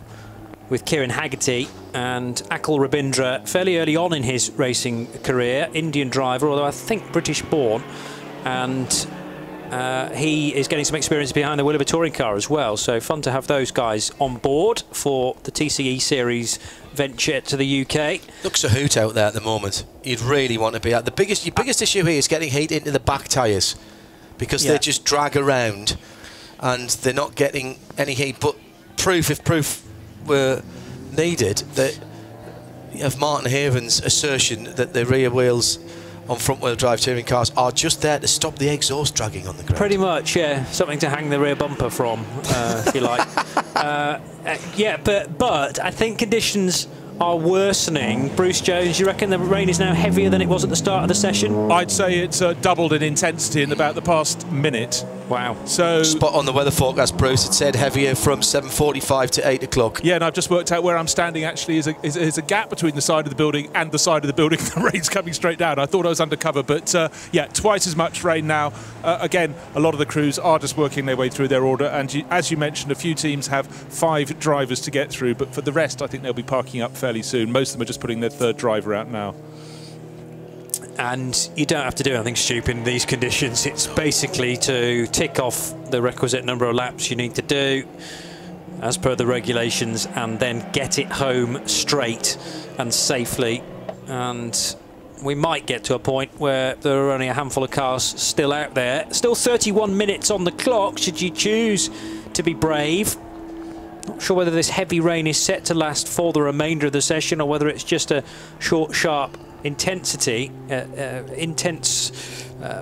S1: with Kieran Haggerty, and Akhil Rabindra fairly early on in his racing career, Indian driver, although I think British born, and he is getting some experience behind the wheel of a touring car as well, so fun to have those guys on board for the TCE Series venture to the UK.
S2: Looks a hoot out there at the moment. You'd really want to be at your biggest issue here is getting heat into the back tyres, because they just drag around and they're not getting any heat. But if proof were needed, that of Martin Haven's assertion that the rear wheels on front-wheel drive touring cars are just there to stop the exhaust dragging on the ground.
S1: Pretty much, yeah. Something to hang the rear bumper from, if you like. Yeah, but I think conditions are worsening. Bruce Jones, you reckon the rain is now heavier than it was at the start of the session?
S6: I'd say it's doubled in intensity in about the past minute.
S1: Wow.
S2: So spot on the weather forecast, Bruce. It said heavier from 7:45 to 8 o'clock.
S6: Yeah, and I've just worked out where I'm standing actually is a gap between the side of the building and the side of the building. The rain's coming straight down. I thought I was undercover, but yeah, twice as much rain now. Again, a lot of the crews are just working their way through their order, and as you mentioned, a few teams have 5 drivers to get through, but for the rest, I think they'll be parking up fairly soon. Most of them are just putting their 3rd driver out now.
S1: And you don't have to do anything stupid in these conditions. It's basically to tick off the requisite number of laps you need to do as per the regulations, and then get it home straight and safely. And we might get to a point where there are only a handful of cars still out there. Still 31 minutes on the clock should you choose to be brave. Not sure whether this heavy rain is set to last for the remainder of the session, or whether it's just a short, sharp intense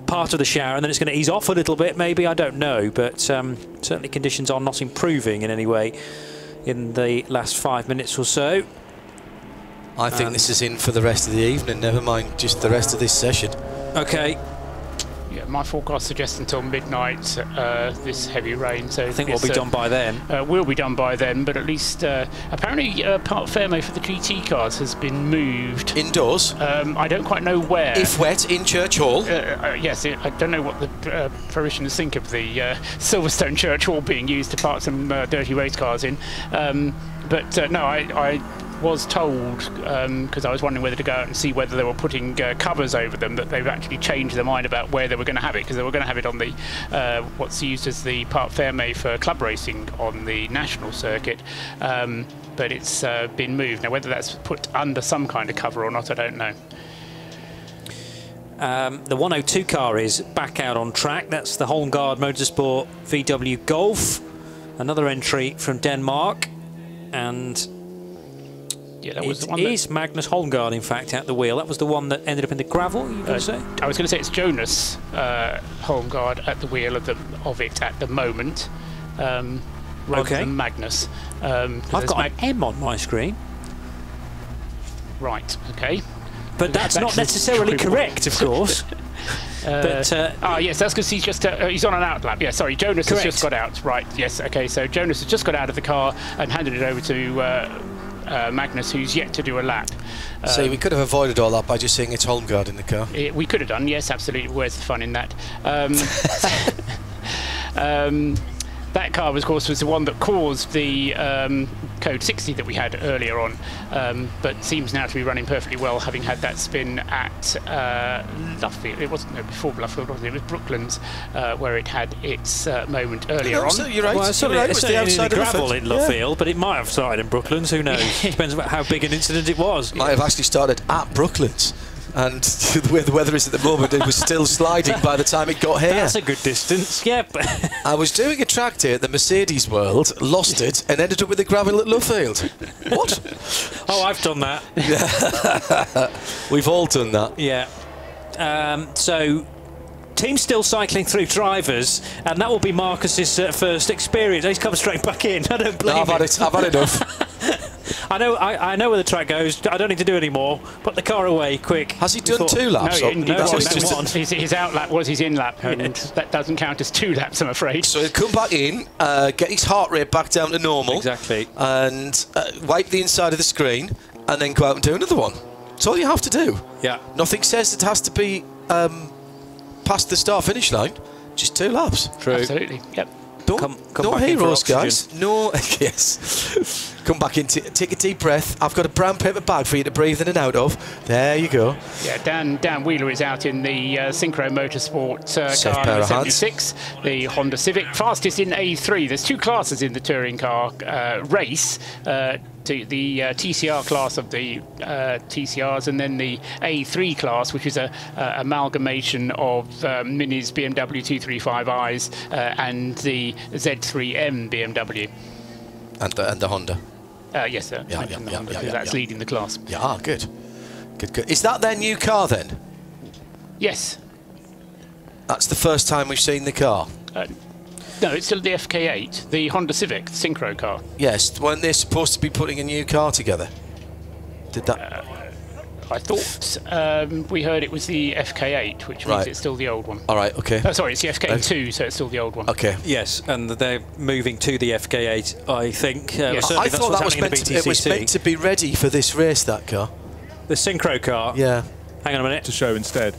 S1: part of the shower, and then it's going to ease off a little bit, maybe, I don't know, but certainly conditions are not improving in any way in the last 5 minutes or so.
S2: I think this is in for the rest of the evening, never mind just the rest of this session.
S1: Okay.
S3: Yeah, my forecast suggests until midnight this heavy rain. So
S1: I think we'll be done by then.
S3: We'll be done by then, but at least apparently Parc Fermé for the GT cars has been moved.
S2: Indoors?
S3: I don't quite know where.
S2: If wet, in Church Hall?
S3: Yes, I don't know what the parishioners think of the Silverstone Church Hall being used to park some dirty race cars in. But no, I was told, because I was wondering whether to go out and see whether they were putting covers over them, that they've actually changed their mind about where they were going to have it, because they were going to have it on the what's used as the Parc Fermé for club racing on the national circuit, but it's been moved. Now, whether that's put under some kind of cover or not, I don't know.
S1: The 102 car is back out on track. That's the Holmgaard Motorsport VW Golf, another entry from Denmark, and
S3: yeah, that was
S1: it
S3: the one
S1: is Magnus Holmgaard, in fact, at the wheel. That was the one that ended up in the gravel, you going to say?
S3: I was going to say it's Jonas Holmgaard at the wheel of it at the moment, rather than Magnus.
S1: I've got an M on my screen.
S3: Right, okay.
S1: But that's not necessarily correct, of course.
S3: Yes, that's because he's just he's on an out lap. Yeah, sorry, Jonas has just got out. Right, yes, okay. So Jonas has just got out of the car and handed it over to Magnus, who's yet to do a lap.
S2: See, we could have avoided all that by just saying it's Holmgaard in the car.
S3: We could have done, yes, absolutely. Where's the fun in that? That car, of course, was the one that caused the Code 60 that we had earlier on, but seems now to be running perfectly well, having had that spin at Luffield. It wasn't before Luffield, was it? It was Brooklands, where it had its moment earlier on.
S2: So you're right.
S1: Well, it's certainly in the gravel in Luffield, but it might have started in Brooklands. Who knows? Depends on how big an incident it was.
S2: Might have actually started at Brooklands. And the way the weather is at the moment, it was still sliding by the time it got here.
S1: That's a good distance, yep.
S2: I was doing a track day at the Mercedes World, lost it, and ended up with the gravel at Luffield. What?
S1: Oh, I've done that.
S2: We've all done that.
S1: Yeah. So, team's still cycling through drivers, and that will be Marcus's first experience. He's come straight back in. I don't blame him.
S2: I've had enough.
S1: I know where the track goes. I don't need to do any more. Put the car away, quick.
S2: Has he done 2 laps?
S3: No, his out lap was his in lap, and that doesn't count as 2 laps, I'm afraid.
S2: So he'll come back in, get his heart rate back down to normal.
S1: Exactly.
S2: And wipe the inside of the screen, and then go out and do another one. That's all you have to do.
S1: Yeah.
S2: Nothing says it has to be past the start-finish line. Just 2 laps.
S1: True.
S3: Absolutely. Yep.
S1: Come
S2: no
S1: back
S2: heroes,
S1: in for
S2: guys. No, yes. Come back in, take a deep breath. I've got a brown paper bag for you to breathe in and out of. There you go.
S3: Yeah, Dan Wheeler is out in the Synchro Motorsport car number 76, the Honda Civic, fastest in A3. There's 2 classes in the touring car race. To the TCR class of the TCRs, and then the A3 class, which is a amalgamation of Mini's BMW 235i's and the Z3M BMW.
S2: And the Honda.
S3: Yes, sir. That's leading the class.
S2: Yeah, good. Good. Is that their new car then?
S3: Yes.
S2: That's the first time we've seen the car?
S3: No, it's still the FK8, the Honda Civic, the synchro car.
S2: Yes, weren't they supposed to be putting a new car together? Did that?
S3: I thought we heard it was the FK8, which means it's still the old one.
S2: All right, okay.
S3: Oh, sorry, it's the FK2, so it's still the old one.
S2: Okay.
S1: Yes, and they're moving to the FK8, I think.
S3: Yes.
S2: I thought that was meant to be ready for this race, that car.
S1: The synchro car?
S2: Yeah.
S1: Hang on a minute.
S6: To show instead.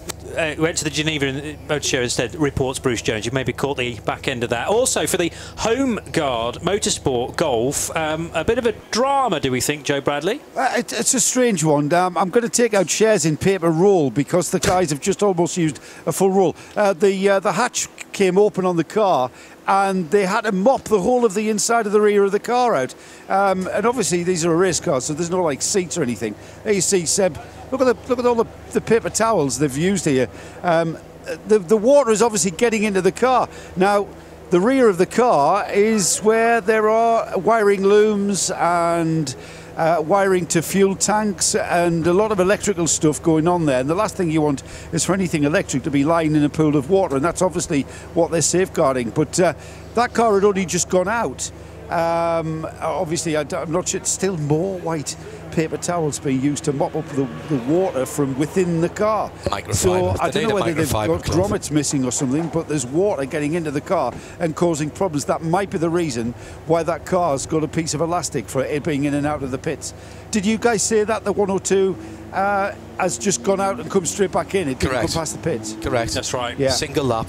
S1: Went to the Geneva Motor Show instead, reports Bruce Jones. You maybe caught the back end of that. Also, for the Holmgaard Motorsport Golf, a bit of a drama, do we think, Joe Bradley?
S4: It's a strange one. I'm going to take out shares in Paper Roll because the guys have just almost used a full roll. The hatch came open on the car, and they had to mop the whole of the inside of the rear of the car out. And obviously, these are a race car, so there's no like seats or anything. There you see, Seb. Look at all the paper towels they've used here. The water is obviously getting into the car. Now, the rear of the car is where there are wiring looms and wiring to fuel tanks and a lot of electrical stuff going on there. And the last thing you want is for anything electric to be lying in a pool of water, and that's obviously what they're safeguarding. But that car had only just gone out. Obviously, I'm not sure, it's still more white paper towels being used to mop up the water from within the car. So I don't know whether they've got grommets missing or something, but there's water getting into the car and causing problems. That might be the reason why that car's got a piece of elastic for it being in and out of the pits. Did you guys say that the 102 has just gone out and come straight back in? It didn't go past the pits?
S2: Correct.
S1: That's right.
S4: Yeah.
S2: Single lap.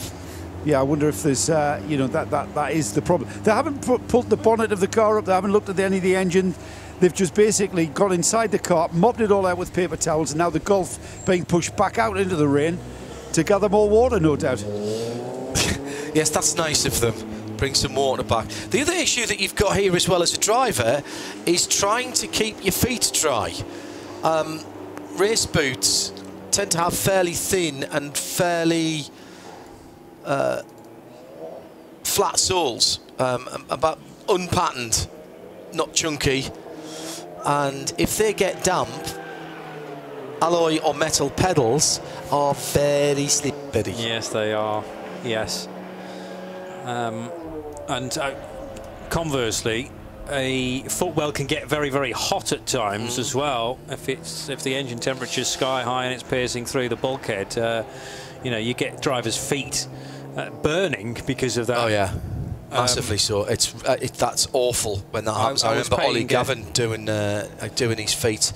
S4: Yeah, I wonder if there's, you know, that is the problem. They haven't pulled the bonnet of the car up. They haven't looked at any of the engine. They've just basically got inside the car, mopped it all out with paper towels, and now the Gulf being pushed back out into the rain to gather more water, no doubt.
S2: Yes, that's nice of them. Bring some water back. The other issue that you've got here as well as a driver is trying to keep your feet dry. Race boots tend to have fairly thin and fairly flat soles, about unpatterned, not chunky, and if they get damp, alloy or metal pedals are very slippery.
S1: Yes, they are. Yes. And conversely, a footwell can get very, very hot at times as well. If the engine temperature is sky high and it's piercing through the bulkhead, you know, you get drivers' feet burning because of that.
S2: Oh yeah, massively so. That's awful when that happens. I remember Ollie Gavin doing his feet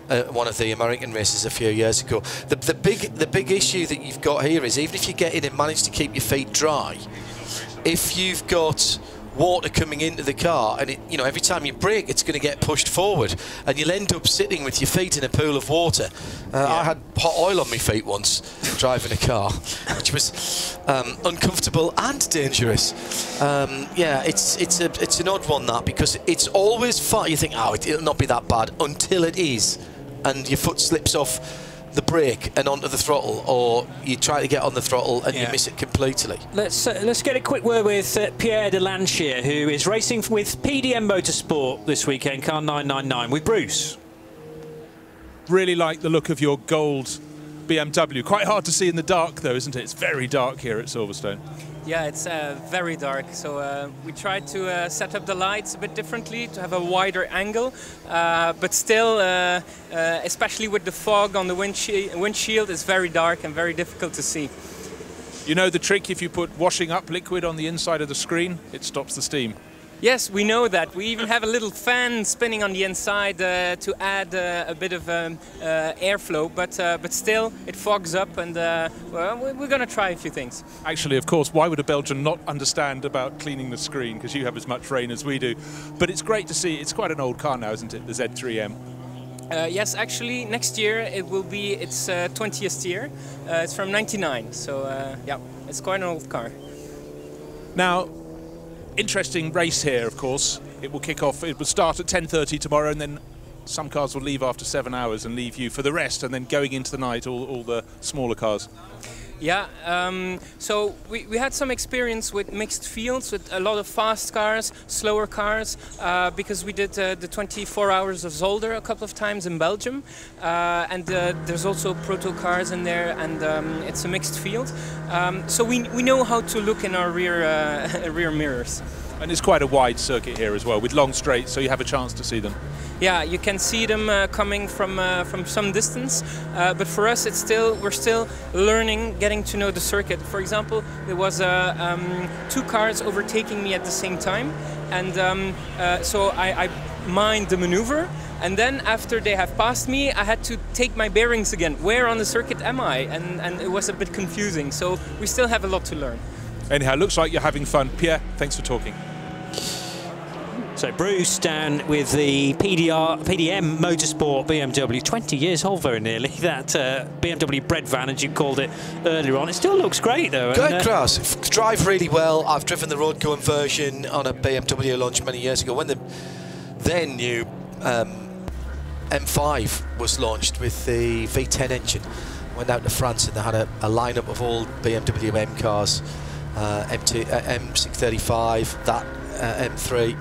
S2: at one of the American races a few years ago. The big issue that you've got here is, even if you get in and manage to keep your feet dry, if you've got water coming into the car, and you know, every time you brake it's going to get pushed forward and you'll end up sitting with your feet in a pool of water. I had hot oil on my feet once driving a car, which was uncomfortable and dangerous. Yeah, it's an odd one, that, because it's always fun. You think, oh, it'll not be that bad until it is, and your foot slips off the brake and onto the throttle, or you try to get on the throttle and you miss it completely.
S1: Let's get a quick word with Pierre de Lanchier, who is racing with PDM Motorsport this weekend, car 999, with Bruce.
S6: Really like the look of your gold BMW. Quite hard to see in the dark though, isn't it? It's very dark here at Silverstone.
S15: Yeah, it's very dark, so we tried to set up the lights a bit differently to have a wider angle, but still, especially with the fog on the windshield, it's very dark and very difficult to see.
S6: You know the trick: if you put washing up liquid on the inside of the screen, it stops the steam.
S15: Yes, we know that. We even have a little fan spinning on the inside to add a bit of airflow, but still it fogs up, and well, we're going to try a few things.
S6: Actually, of course, why would a Belgian not understand about cleaning the screen? Because you have as much rain as we do. But it's great to see. It's quite an old car now, isn't it, the Z3M?
S15: Yes, actually, next year it will be its 20th year. It's from '99, so yeah, it's quite an old car.
S6: Now, interesting race here, of course. It will kick off, it will start at 10:30 tomorrow, and then some cars will leave after 7 hours and leave you for the rest, and then going into the night, all the smaller cars.
S15: Yeah, so we had some experience with mixed fields, with a lot of fast cars, slower cars, because we did the 24 hours of Zolder a couple of times in Belgium, and there's also proto cars in there, and it's a mixed field. So we know how to look in our rear mirrors.
S6: And it's quite a wide circuit here as well, with long straights, so you have a chance to see them.
S15: Yeah, you can see them coming from some distance, but for us we're still learning, getting to know the circuit. For example, there was two cars overtaking me at the same time, and so I mined the maneuver, and then after they have passed me, I had to take my bearings again. Where on the circuit am I? And it was a bit confusing, so we still have a lot to learn.
S6: Anyhow, looks like you're having fun. Pierre, thanks for talking.
S1: So Bruce down with the PDM Motorsport BMW, 20 years old very nearly, that BMW bread van, as you called it earlier on. It still looks great though.
S2: Good class, drive really well. I've driven the road going version on a BMW launch many years ago when the then new M5 was launched with the V10 engine. Went out to France and they had a lineup of all BMW M cars, M635, that M3.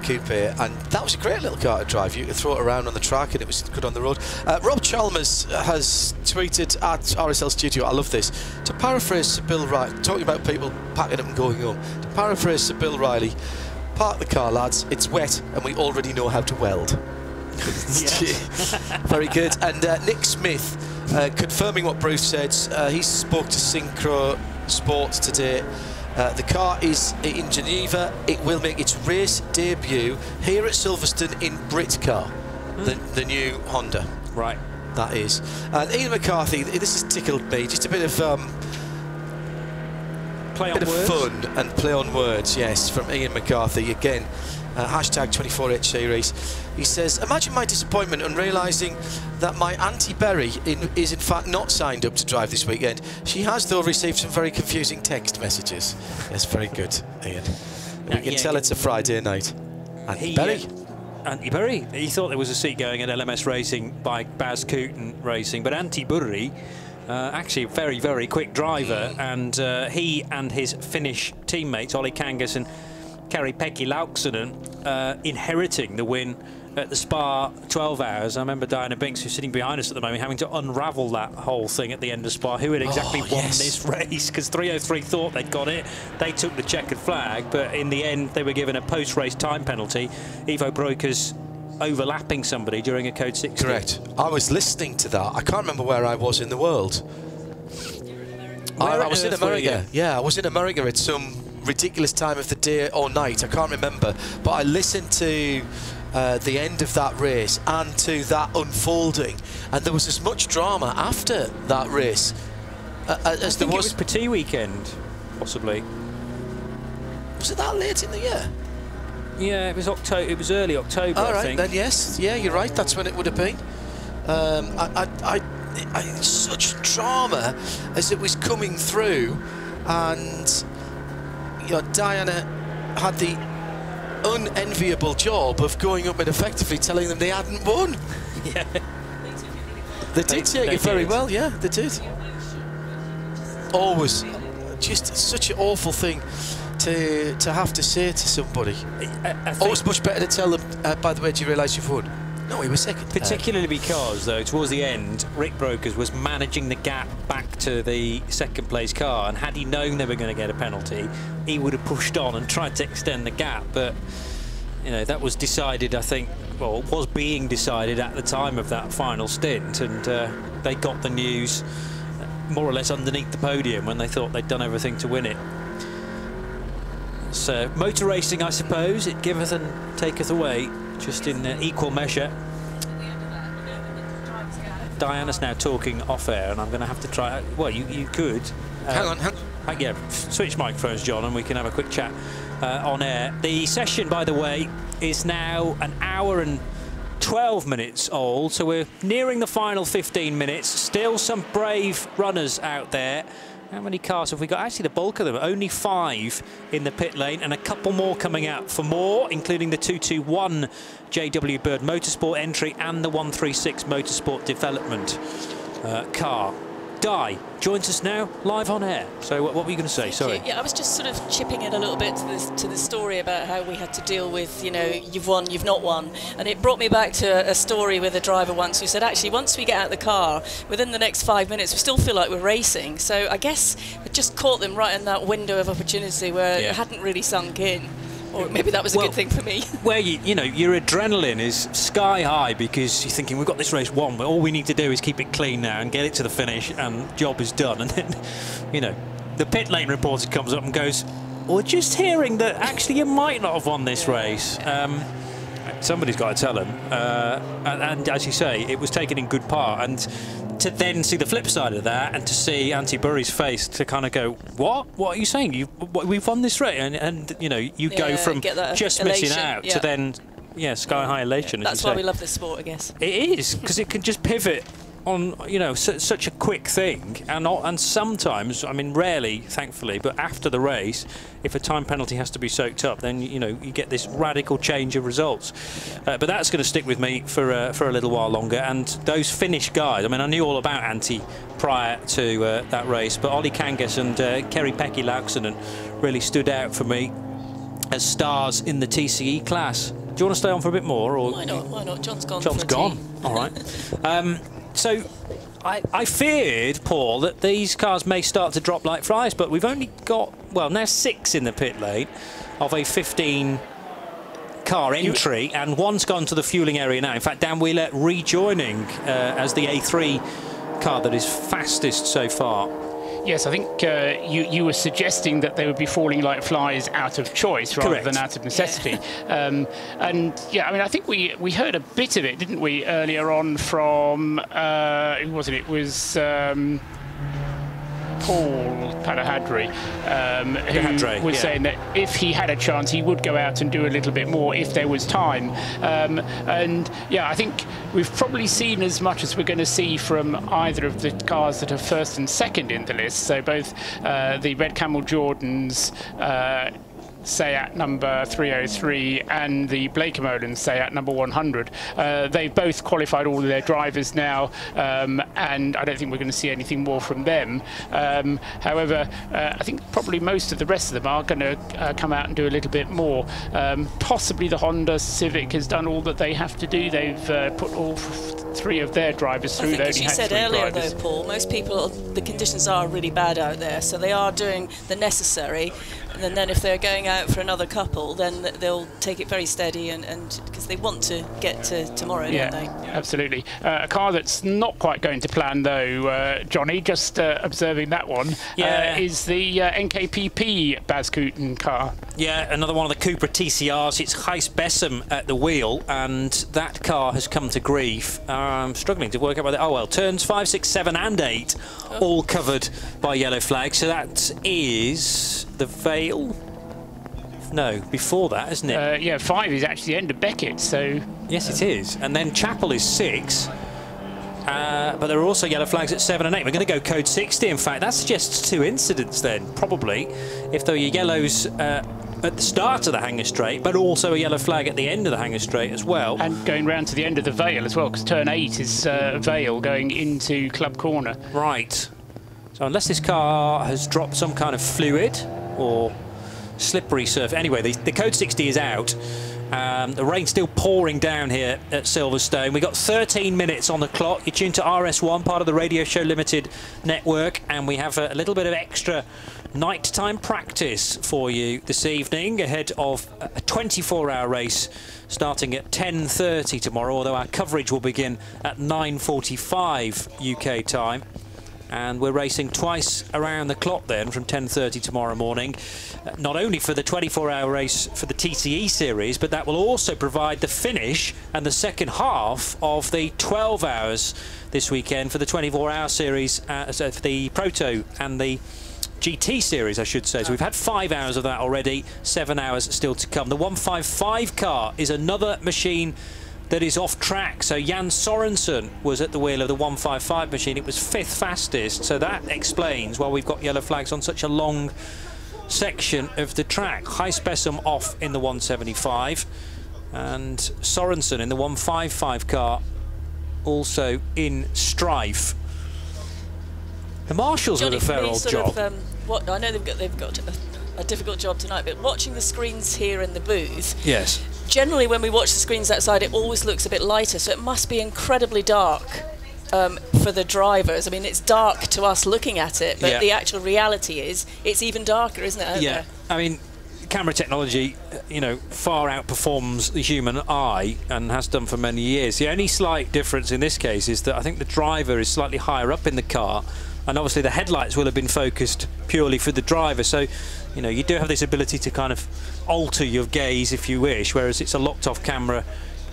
S2: Coupe, and that was a great little car to drive. You could throw it around on the track and it was good on the road. Rob Chalmers has tweeted at RSL Studio, I love this, to paraphrase Sir Bill Riley, talking about people packing up and going home, to paraphrase Sir Bill Riley, park the car, lads. It's wet, and we already know how to weld. Very good. And Nick Smith, confirming what Bruce said, he spoke to Synchro Sports today. The car is in Geneva. It will make its race debut here at Silverstone in Britcar, the new Honda.
S1: Right.
S2: That is. And Ian McCarthy, this has tickled me. Just a bit of
S1: play on words.
S2: Fun and play on words, yes, from Ian McCarthy. Again, hashtag 24H series. He says, imagine my disappointment on realising that my Auntie Berry is in fact not signed up to drive this weekend. She has, though, received some very confusing text messages. Yes, very good, Ian. We can tell it's a Friday night. Auntie Berry.
S1: Auntie Berry. He thought there was a seat going at LMS Racing by Baz Koeten Racing, but Auntie Berry, actually a very, very quick driver, and he and his Finnish teammates, Olli Kangas and Kari-Pekki Lauksonen, inheriting the win at the Spa 12 hours. I remember Diana Binks, who's sitting behind us at the moment, having to unravel that whole thing at the end of Spa. Who had exactly won this race? Because 303 thought they'd got it. They took the checkered flag, but in the end, they were given a post-race time penalty. Ivo Breukers overlapping somebody during a Code 60.
S2: Correct. I was listening to that. I can't remember where I was in the world. I was in America. Yeah, I was in America at some ridiculous time of the day or night. I can't remember. But I listened to the end of that race and to that unfolding, and there was as much drama after that race as there was.
S1: It was Petit weekend, possibly.
S2: Was it that late in the year?
S1: Yeah, it was October. It was early October.
S2: All right,
S1: I think.
S2: then yes, yeah, you're right. That's when it would have been. Such drama as it was coming through, and Diana had the unenviable job of going up and effectively telling them they hadn't won.
S1: Yeah.
S2: They did take it very well, yeah, they did. Always just such an awful thing to have to say to somebody. Always much better to tell them, by the way, do you realise you've won? No, he was second.
S1: Particularly because, though, towards the end, Rick Breukers was managing the gap back to the second place car, and had he known they were going to get a penalty, he would have pushed on and tried to extend the gap. But, that was decided, I think, well, it was being decided at the time of that final stint, and they got the news more or less underneath the podium when they thought they'd done everything to win it. So, motor racing, I suppose, it giveth and taketh away, just in equal measure. Diana's now talking off air, and I'm going to have to try. Well, you could.
S2: Hang on.
S1: Yeah, switch microphones, John, and we can have a quick chat on air. The session, by the way, is now an hour and 12 minutes old, so we're nearing the final 15 minutes. Still some brave runners out there. How many cars have we got? Actually, the bulk of them, only 5 in the pit lane, and a couple more coming out for more, including the 221 JW Bird Motorsport entry and the 136 Motorsport Development car. Di joins us now live on air. So what were you going to say? Sorry.
S16: Yeah, I was just sort of chipping in a little bit to the story about how we had to deal with, you've won, you've not won. And it brought me back to a story with a driver once who said, actually, once we get out of the car, within the next 5 minutes, we still feel like we're racing. So I guess we just caught them right in that window of opportunity where it hadn't really sunk in. Or maybe that was a good thing for me.
S1: Where your adrenaline is sky high because you're thinking, we've got this race won, but all we need to do is keep it clean now and get it to the finish, and job is done. And then, the pit lane reporter comes up and goes, "We're just hearing that actually you might not have won this race." Somebody's got to tell him. And as you say, it was taken in good part. And to then see the flip side of that, and to see Auntie Burry's face to kind of go, what are you saying? We've won this race, and you go from just elation, missing out to then sky high elation.
S16: That's why we love this sport, I guess.
S1: It is, because it can just pivot on such a quick thing, and sometimes, I mean rarely thankfully, but after the race, if a time penalty has to be soaked up, then you get this radical change of results. But that's going to stick with me for a little while longer. And those Finnish guys, I mean, I knew all about Antti prior to that race, but Olli Kangas and Kari-Pekki Lauksonen really stood out for me as stars in the TCE class. Do you want to stay on for a bit more? Or
S16: why not? John's gone.
S1: John's gone. All right. So I feared, Paul, that these cars may start to drop like flies, but we've only got, now 6 in the pit lane of a 15 car entry, and one's gone to the fueling area now. In fact, Dan Wheeler rejoining as the A3 car that is fastest so far.
S3: Yes, I think you were suggesting that they would be falling like flies out of choice rather than out of necessity. And yeah, I mean, I think we heard a bit of it, didn't we, earlier on from, who was it? It was Paul Dehadray, who was saying that if he had a chance, he would go out and do a little bit more if there was time. And yeah, I think we've probably seen as much as we're going to see from either of the cars that are first and second in the list. So both the Red Camel-Jordans, Seat number 303 and the Blakemolens Seat number 100. They've both qualified all of their drivers now, and I don't think we're going to see anything more from them. However, I think probably most of the rest of them are going to come out and do a little bit more. Possibly the Honda Civic has done all that they have to do. They've put all three of their drivers through.
S16: I think, as you said earlier, though, Paul, most people, the conditions are really bad out there, so they are doing the necessary. And then if they're going out for another couple, then they'll take it very steady, and because they want to get to tomorrow, don't they?
S3: Absolutely. A car that's not quite going to plan, though, Johnny, just observing that one, is the NKPP Bas Koeten car.
S1: Yeah, another one of the Cupra TCRs. It's Gijs Bessem at the wheel, and that car has come to grief. I'm struggling to work out whether... Oh, well, turns 5, 6, 7 and 8, all covered by yellow flags. So that is the Vale. No, before that, isn't it?
S3: Yeah, 5 is actually the end of Beckett, so...
S1: Yes, it is. And then Chapel is 6. But there are also yellow flags at 7 and 8. We're going to go code 60, in fact. That suggests 2 incidents then, probably. If there were yellows at the start of the hanger straight, but also a yellow flag at the end of the hanger straight as well.
S3: And going round to the end of the Vale as well, because turn 8 is Vale going into Club Corner.
S1: Right. So unless this car has dropped some kind of fluid or slippery surface. Anyway, the code 60 is out. The rain's still pouring down here at Silverstone. We've got 13 minutes on the clock. You're tuned to RS1, part of the Radio Show Limited network, and we have a little bit of extra nighttime practice for you this evening ahead of a 24-hour race starting at 10:30 tomorrow, although our coverage will begin at 9:45 UK time. And we're racing twice around the clock then from 10:30 tomorrow morning, not only for the 24-hour race for the TCE series, but that will also provide the finish and the second half of the 12 hours this weekend for the 24-hour series, so for the Proto and the GT series, I should say. So we've had 5 hours of that already, 7 hours still to come. The 155 car is another machine that is off track. So Jan Sorensen was at the wheel of the 155 machine. It was 5th fastest, so that explains why we've got yellow flags on such a long section of the track. Gijs Bessem off in the 175 and Sorensen in the 155 car also in strife. The marshals
S16: Johnny,
S1: with a fair old job.
S16: I know they've got a difficult job tonight, but watching the screens here in the booth,
S1: yes,
S16: generally when we watch the screens outside it always looks a bit lighter, so it must be incredibly dark for the drivers. I mean, it's dark to us looking at it, but the actual reality is it's even darker, isn't it, out there?
S1: I mean, camera technology, you know, far outperforms the human eye and has done for many years. The only slight difference in this case is that I think the driver is slightly higher up in the car, and obviously the headlights will have been focused purely for the driver, so you know, you do have this ability to kind of alter your gaze if you wish, whereas it's a locked off camera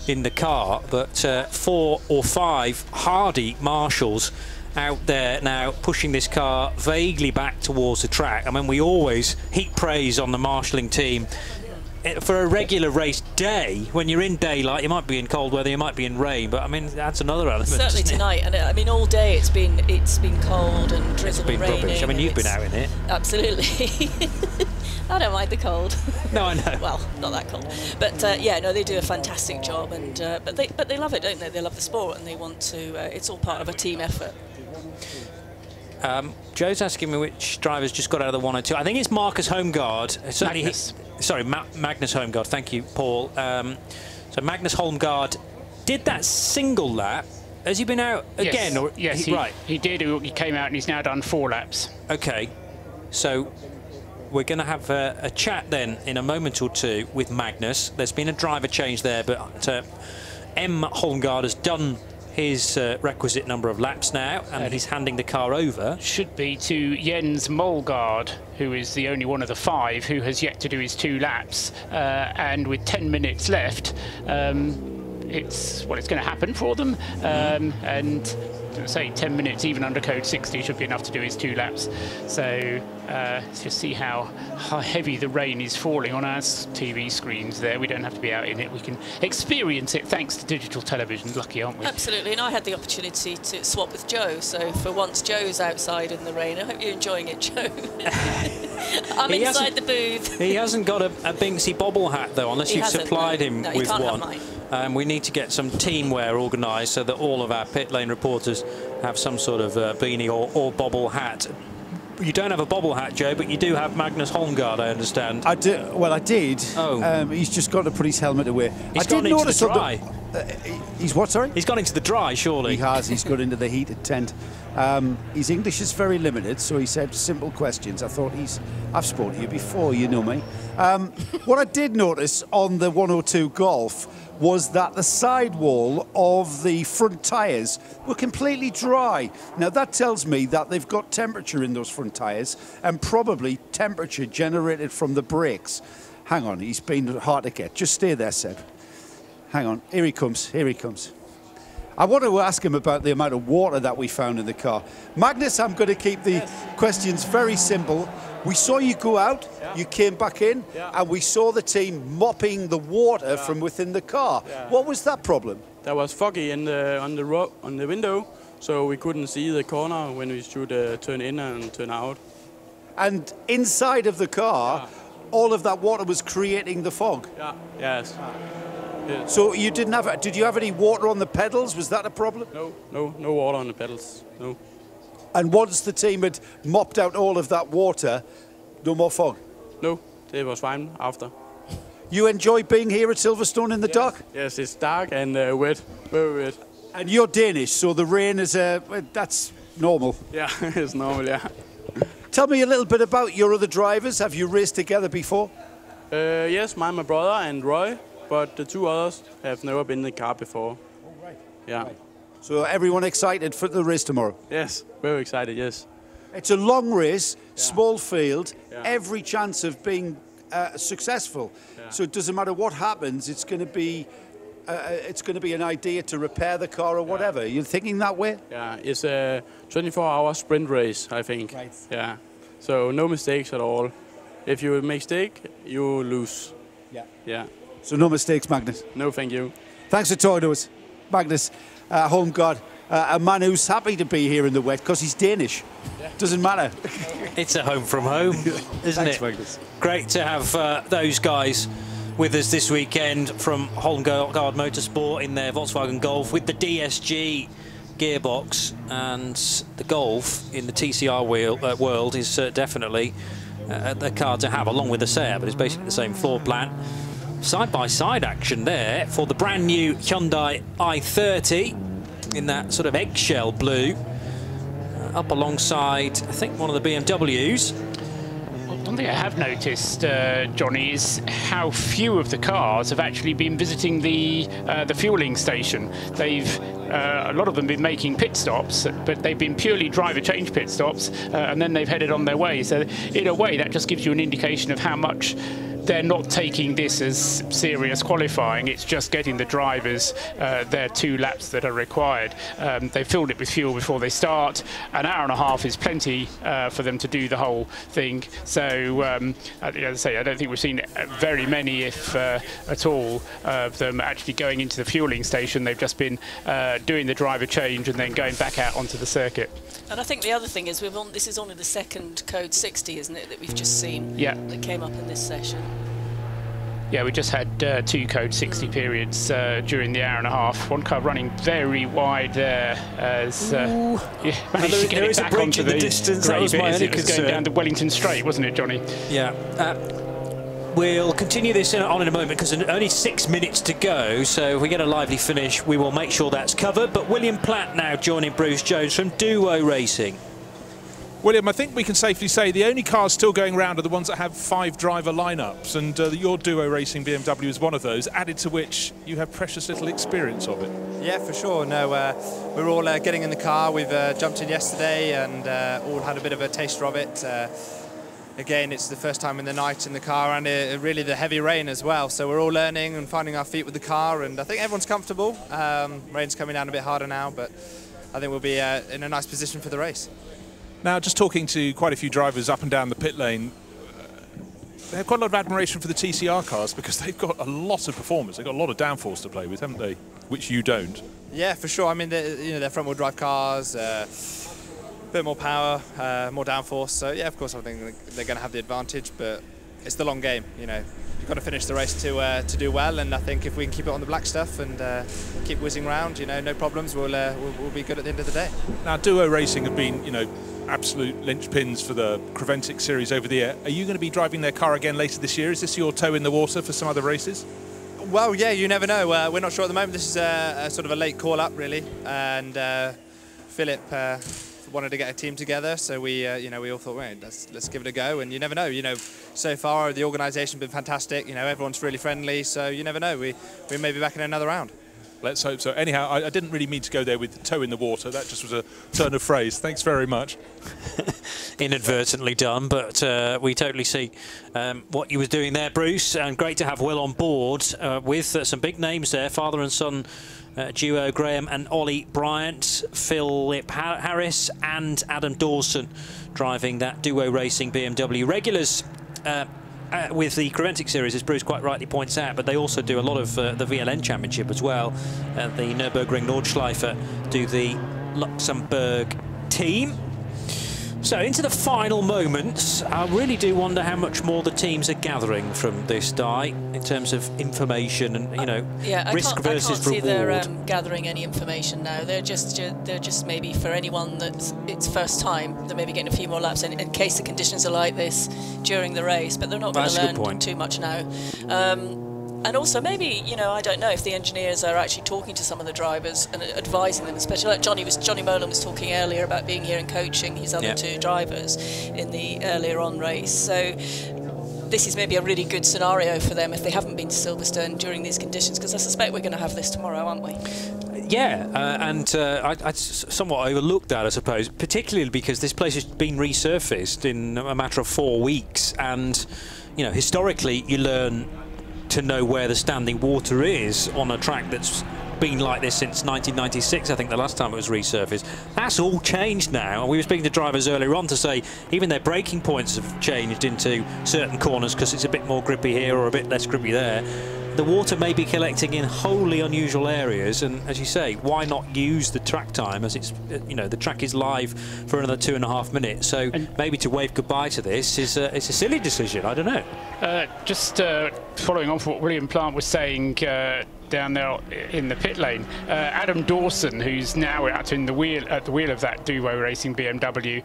S1: in the car. But 4 or 5 hardy marshals out there now pushing this car vaguely back towards the track. I mean, we always heap praise on the marshalling team for a regular race day. When you're in daylight, you might be in cold weather, you might be in rain, but I mean, that's another element.
S16: Certainly tonight, and I mean, all day it's been cold and drizzle and raining.
S1: Rubbish. I mean, you've been out in it.
S16: Absolutely. I don't mind the cold.
S1: No, I know.
S16: Well, not that cold, but yeah, no, they do a fantastic job, and but they love it, don't they? They love the sport, and they want to. It's all part of a team effort.
S1: Joe's asking me which drivers just got out of the 102. I think it's Marcus Holmgaard.
S3: Magnus.
S1: Magnus Holmgaard. Thank you, Paul. So Magnus Holmgaard did that single lap. Has he been out again? Or
S3: yes,
S1: right.
S3: He did. He came out and he's now done 4 laps.
S1: Okay. So we're going to have a chat then in a moment or two with Magnus. There's been a driver change there, but M. Holmgaard has done his requisite number of laps now, and he's handing the car over.
S3: Should be to Jens Molgaard, who is the only one of the 5 who has yet to do his 2 laps. And with 10 minutes left, it's going to happen for them. And say 10 minutes, even under code 60, should be enough to do his 2 laps. So let's just see how heavy the rain is falling on our TV screens there. We don't have to be out in it. We can experience it thanks to digital television. Lucky, aren't we?
S16: Absolutely. And I had the opportunity to swap with Joe. So for once, Joe's outside in the rain. I hope you're enjoying it, Joe. I'm inside the booth.
S1: He hasn't got a Binksy bobble hat, though, unless you've supplied him with one. We need to get some team wear organised so that all of our pit lane reporters have some sort of beanie or bobble hat. You don't have a bobble hat, Joe, but you do have Magnus Holmgaard, I understand.
S4: I do. Well, I did.
S1: Oh.
S4: He's just got to put his helmet away.
S1: He's gone into the dry.
S4: He's what, sorry?
S1: He's gone into the dry, surely.
S4: He has. He's got into the heated tent. His English is very limited, so he said simple questions. I thought I've spoken to you before, you know me. What I did notice on the 102 Golf was that the sidewall of the front tyres were completely dry. Now that tells me that they've got temperature in those front tyres and probably temperature generated from the brakes. Hang on, he's been hard to get. Just stay there, Seb. Hang on, here he comes, here he comes. I want to ask him about the amount of water that we found in the car. Magnus, I'm going to keep the questions very simple. We saw you go out, you came back in, and we saw the team mopping the water from within the car. What was that problem?
S17: There was foggy on the window, so we couldn't see the corner when we should turn in and turn out.
S4: And inside of the car, all of that water was creating the fog?
S17: Yes.
S4: So you didn't have, did you have any water on the pedals? Was that a problem?
S17: No water on the pedals, no.
S4: And once the team had mopped out all of that water, no more fog?
S17: No, it was fine after.
S4: You enjoy being here at Silverstone in the dark?
S17: Yes, it's dark and wet, very wet.
S4: And you're Danish, so the rain is, that's normal?
S17: Yeah, it's normal, yeah.
S4: Tell me a little bit about your other drivers. Have you raced together before?
S17: Yes, my brother and Roy, but the 2 others have never been in the car before.
S4: Oh, right.
S17: Yeah.
S4: Right. So everyone excited for the race tomorrow?
S17: Yes, very excited, yes.
S4: It's a long race, small field, every chance of being successful. So it doesn't matter what happens, it's going to be an idea to repair the car or whatever. You're thinking that way?
S17: Yeah, it's a 24-hour sprint race, I think.
S4: Right.
S17: Yeah, so no mistakes at all. If you make a mistake, you lose.
S4: Yeah.
S17: Yeah.
S4: So no mistakes, Magnus?
S17: No, thank you.
S4: Thanks for talking to us, Magnus Holmgaard, a man who's happy to be here in the wet because he's Danish. Doesn't matter.
S1: It's a home from home, isn't
S4: Thanks,
S1: it?
S4: Magnus.
S1: Great to have those guys with us this weekend from Hankook Motorsport in their Volkswagen Golf with the DSG gearbox, and the Golf in the TCR world is definitely the car to have, along with the Seat, but it's basically the same floor plan. Side-by-side action there for the brand new Hyundai i30 in that sort of eggshell blue, up alongside, I think, one of the BMWs.
S3: One thing I have noticed, Johnny, is how few of the cars have actually been visiting the fueling station. They've a lot of them been making pit stops, but they've been purely driver change pit stops, and then they've headed on their way. So in a way, that just gives you an indication of how much they're not taking this as serious qualifying. It's just getting the drivers their 2 laps that are required. They filled it with fuel before they start. An hour and a half is plenty for them to do the whole thing. So, as I say, I don't think we've seen very many, if at all, of them actually going into the fueling station. They've just been doing the driver change and then going back out onto the circuit.
S16: And I think the other thing is this is only the second code 60, isn't it, that we've just seen that came up in this session.
S3: Yeah, we just had 2 code 60 periods during the hour and a half. One car running very wide there as managed to get it back onto the
S1: distance.
S3: grey
S1: That was
S3: bit
S1: my
S3: as
S1: only
S3: it was
S1: concern.
S3: going down to Wellington Straight, wasn't it, Johnny?
S1: Yeah. We'll continue this on in a moment because only 6 minutes to go, so if we get a lively finish, we will make sure that's covered. But William Platt now joining Bruce Jones from Duo Racing.
S6: William, I think we can safely say the only cars still going around are the ones that have 5-driver lineups, and your Duo Racing BMW is one of those, added to which you have precious little experience of it.
S18: Yeah, for sure. No, we're all getting in the car. We've jumped in yesterday and all had a bit of a taster of it. Again, it's the first time in the night in the car, and really the heavy rain as well. So we're all learning and finding our feet with the car, and I think everyone's comfortable. Rain's coming down a bit harder now, but I think we'll be in a nice position for the race.
S6: Now, just talking to quite a few drivers up and down the pit lane, they have quite a lot of admiration for the TCR cars because they've got a lot of performance. They've got a lot of downforce to play with, haven't they? Which you don't.
S18: Yeah, for sure. I mean, they're front-wheel drive cars, a bit more power, more downforce. So yeah, of course, I think they're going to have the advantage, but it's the long game. You know, you've got to finish the race to do well, and I think if we can keep it on the black stuff and keep whizzing around, you know, no problems. We'll be good at the end of the day.
S6: Now, Duo Racing have been, you know, absolute linchpins for the Creventic series over the year. Are you going to be driving their car again later this year? Is this your toe in the water for some other races?
S18: Well, yeah, you never know. We're not sure at the moment. This is a sort of a late call-up, really, and Philip wanted to get a team together, so we all thought, right, let's give it a go. And you never know. You know, so far the organisation's been fantastic. You know, everyone's really friendly, so you never know. We may be back in another round.
S6: Let's hope so. Anyhow, I didn't really mean to go there with toe in the water. That just was a turn of phrase. Thanks very much.
S1: Inadvertently done, but we totally see what you was doing there, Bruce. And great to have Will on board with some big names there, father and son duo, Graham and Ollie Bryant, Philip Harris and Adam Dawson driving that Duo Racing BMW. Regulars with the Creventic series, as Bruce quite rightly points out, but they also do a lot of the VLN Championship as well. The Nürburgring Nordschleife do the Luxembourg team. So into the final moments, I really do wonder how much more the teams are gathering from this die in terms of information and, you know, risk versus reward.
S16: I can't see they're gathering any information now. They're just maybe for anyone that's it's first time, they're maybe getting a few more laps in case the conditions are like this during the race, but they're not going to learn too much now. And also maybe, you know, I don't know if the engineers are actually talking to some of the drivers and advising them, especially like Johnny Molan was talking earlier about being here and coaching his other two drivers in the earlier on race. So this is maybe a really good scenario for them if they haven't been to Silverstone during these conditions, because I suspect we're going to have this tomorrow, aren't we?
S1: Yeah, and I somewhat overlooked that, I suppose, particularly because this place has been resurfaced in a matter of 4 weeks, and, you know, historically you learn to know where the standing water is on a track that's been like this since 1996, I think the last time it was resurfaced. That's all changed now, and we were speaking to drivers earlier on to say even their braking points have changed into certain corners because it's a bit more grippy here or a bit less grippy there. The water may be collecting in wholly unusual areas, and as you say, why not use the track time, as it's, you know, the track is live for another 2.5 minutes, so maybe to wave goodbye to this is it's a silly decision. I don't know. Just
S3: following on from what William Plant was saying down there in the pit lane, Adam Dawson, who's now out in the wheel at the wheel of that Duo Racing BMW,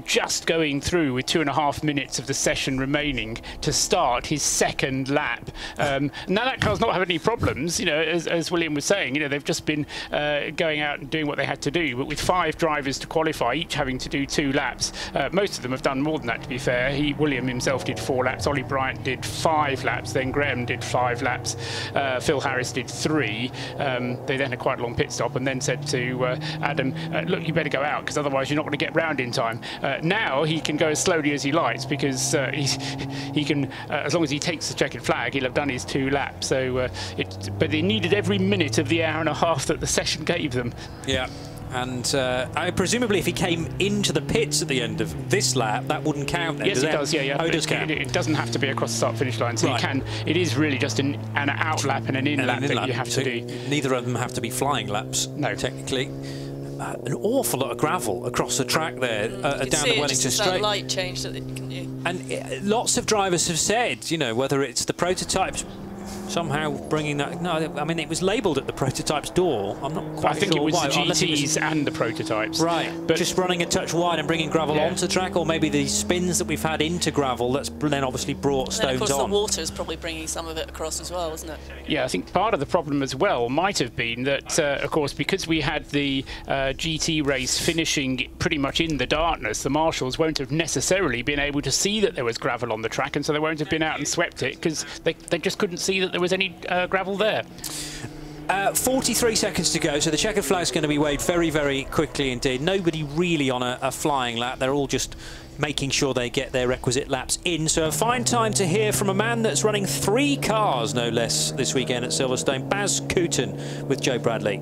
S3: just going through with 2.5 minutes of the session remaining to start his second lap. Now that car's not having any problems, you know, as William was saying. You know, they've just been going out and doing what they had to do, but with 5 drivers to qualify, each having to do 2 laps. Most of them have done more than that, to be fair. William himself did 4 laps, Ollie Bryant did 5 laps, then Graham did 5 laps, Phil Harris did 3. They then had quite a long pit stop and then said to Adam, look, you better go out because otherwise you're not going to get round in time. Now he can go as slowly as he likes because he can, as long as he takes the checkered flag, he'll have done his 2 laps. So, but they needed every minute of the hour and a half that the session gave them.
S1: Yeah. And presumably if he came into the pits at the end of this lap, that wouldn't count then,
S3: yes, it does, yeah.
S1: Oh, it does count.
S3: It doesn't have to be across the start-finish line, so you can. It is really just an out lap and an in lap that you have to do.
S1: Neither of them have to be flying laps, technically. An awful lot of gravel across the track there down the Wellington Straight.
S16: That light change that can you?
S1: And lots of drivers have said, you know, whether it's the prototypes somehow bringing that. No, I mean it was labelled at the prototype's door. I'm not quite
S3: I think
S1: sure
S3: it was
S1: why,
S3: the GTs and the prototypes.
S1: Right,
S3: but
S1: just running a touch wide and bringing gravel
S3: Yeah.
S1: onto the track, or maybe the spins that we've had into gravel that's then obviously brought
S16: And then,
S1: stones
S16: of course,
S1: on.
S16: the water is probably bringing some of it across as well, isn't it?
S3: Yeah, I think part of the problem as well might have been that, of course, because we had the GT race finishing pretty much in the darkness, the marshals won't have necessarily been able to see that there was gravel on the track, and so they won't have been out and swept it because they just couldn't see that there was any gravel there.
S1: 43 seconds to go, so the checkered flag's going to be waved very, very quickly indeed. Nobody really on a flying lap. They're all just making sure they get their requisite laps in. So a fine time to hear from a man that's running 3 cars, no less, this weekend at Silverstone, Baz Koeten with Joe Bradley.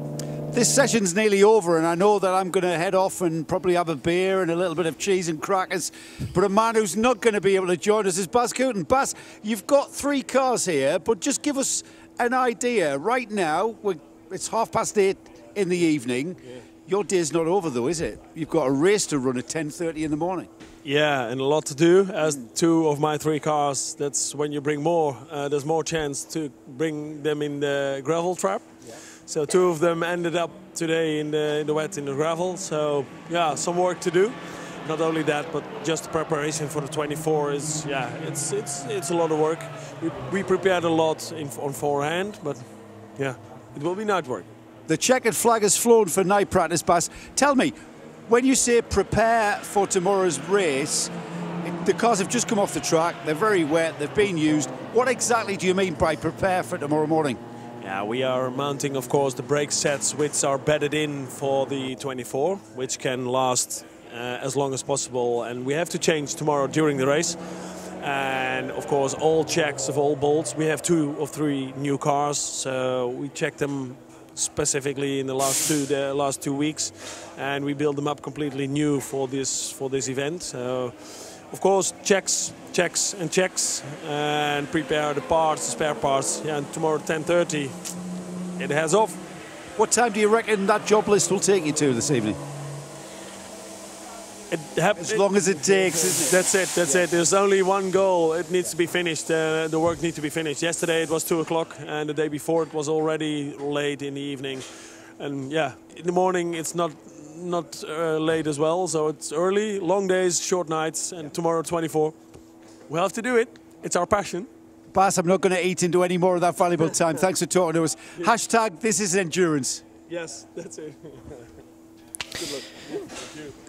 S4: This session's nearly over, and I know that I'm going to head off and probably have a beer and a little bit of cheese and crackers. But a man who's not going to be able to join us is Baz Koeten. Baz, you've got 3 cars here, but just give us an idea. Right now, it's 8:30 in the evening. Yeah. Your day's not over, though, is it? You've got a race to run at 10:30 in the morning.
S19: Yeah, and a lot to do. As 2 of my 3 cars, that's when you bring more. There's more chance to bring them in the gravel trap. Yeah. So 2 of them ended up today in the wet, in the gravel. So yeah, some work to do. Not only that, but just the preparation for the 24 is, yeah, it's a lot of work. We prepared a lot on forehand, but yeah, it will be night work.
S4: The checkered flag has flown for night practice, Baz. Tell me, when you say prepare for tomorrow's race, the cars have just come off the track, they're very wet, they've been used. What exactly do you mean by prepare for tomorrow morning?
S19: Yeah, we are mounting, of course, the brake sets which are bedded in for the 24, which can last as long as possible, and we have to change tomorrow during the race. And of course, all checks of all bolts. We have 2 or 3 new cars, so we checked them specifically in the last 2 weeks, and we build them up completely new for this event. So of course, checks, and prepare the parts, the spare parts. Yeah, and tomorrow at 10:30, it has off.
S4: What time do you reckon that job list will take you to this evening? As long as it takes, isn't it?
S19: That's it. There's only one goal. It needs to be finished. The work needs to be finished. Yesterday it was 2 o'clock, and the day before it was already late in the evening. And yeah, in the morning it's not late as well. So it's early, long days, short nights, and tomorrow 24. We'll have to do it. It's our passion.
S4: Baz, I'm not going to eat into any more of that valuable time. Thanks for talking to us.
S19: Yeah.
S4: Hashtag this is endurance.
S19: Yes, that's it. Good luck.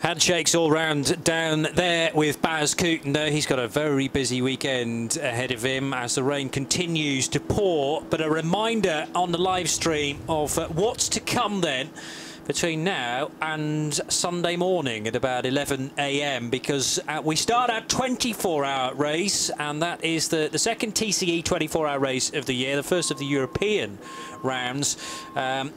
S1: Handshakes all round down there with Baz Koeten, though. He's got a very busy weekend ahead of him as the rain continues to pour. But a reminder on the live stream of what's to come then between now and Sunday morning at about 11 a.m. because we start our 24-hour race, and that is the second TCE 24-hour race of the year, the first of the European rounds.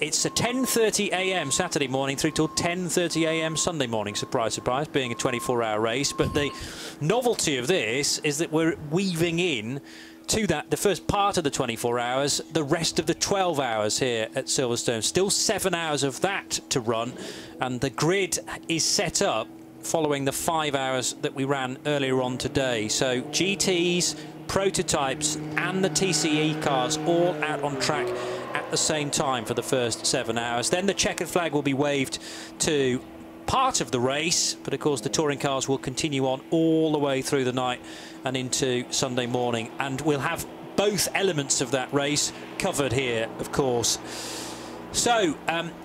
S1: It's a 10:30 a.m. Saturday morning through till 10:30 a.m. Sunday morning. Surprise, surprise, being a 24-hour race. But the novelty of this is that we're weaving in to that, the first part of the 24 hours, the rest of the 12 hours here at Silverstone. Still 7 hours of that to run, and the grid is set up following the 5 hours that we ran earlier on today. So GTs, prototypes and the TCE cars all out on track at the same time for the first 7 hours. Then the checkered flag will be waved to part of the race, but of course the touring cars will continue on all the way through the night and into Sunday morning, and we'll have both elements of that race covered here, of course. So,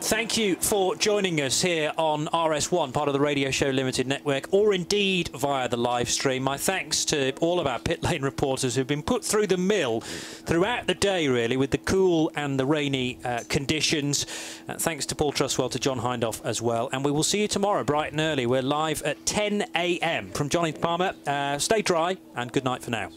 S1: thank you for joining us here on RS1, part of the Radio Show Limited network, or indeed via the live stream. My thanks to all of our pit lane reporters who've been put through the mill throughout the day, really, with the cool and the rainy conditions. Thanks to Paul Trustwell, to John Hindhoff as well. And we will see you tomorrow, bright and early. We're live at 10 a.m. From Johnny Palmer. Stay dry and good night for now.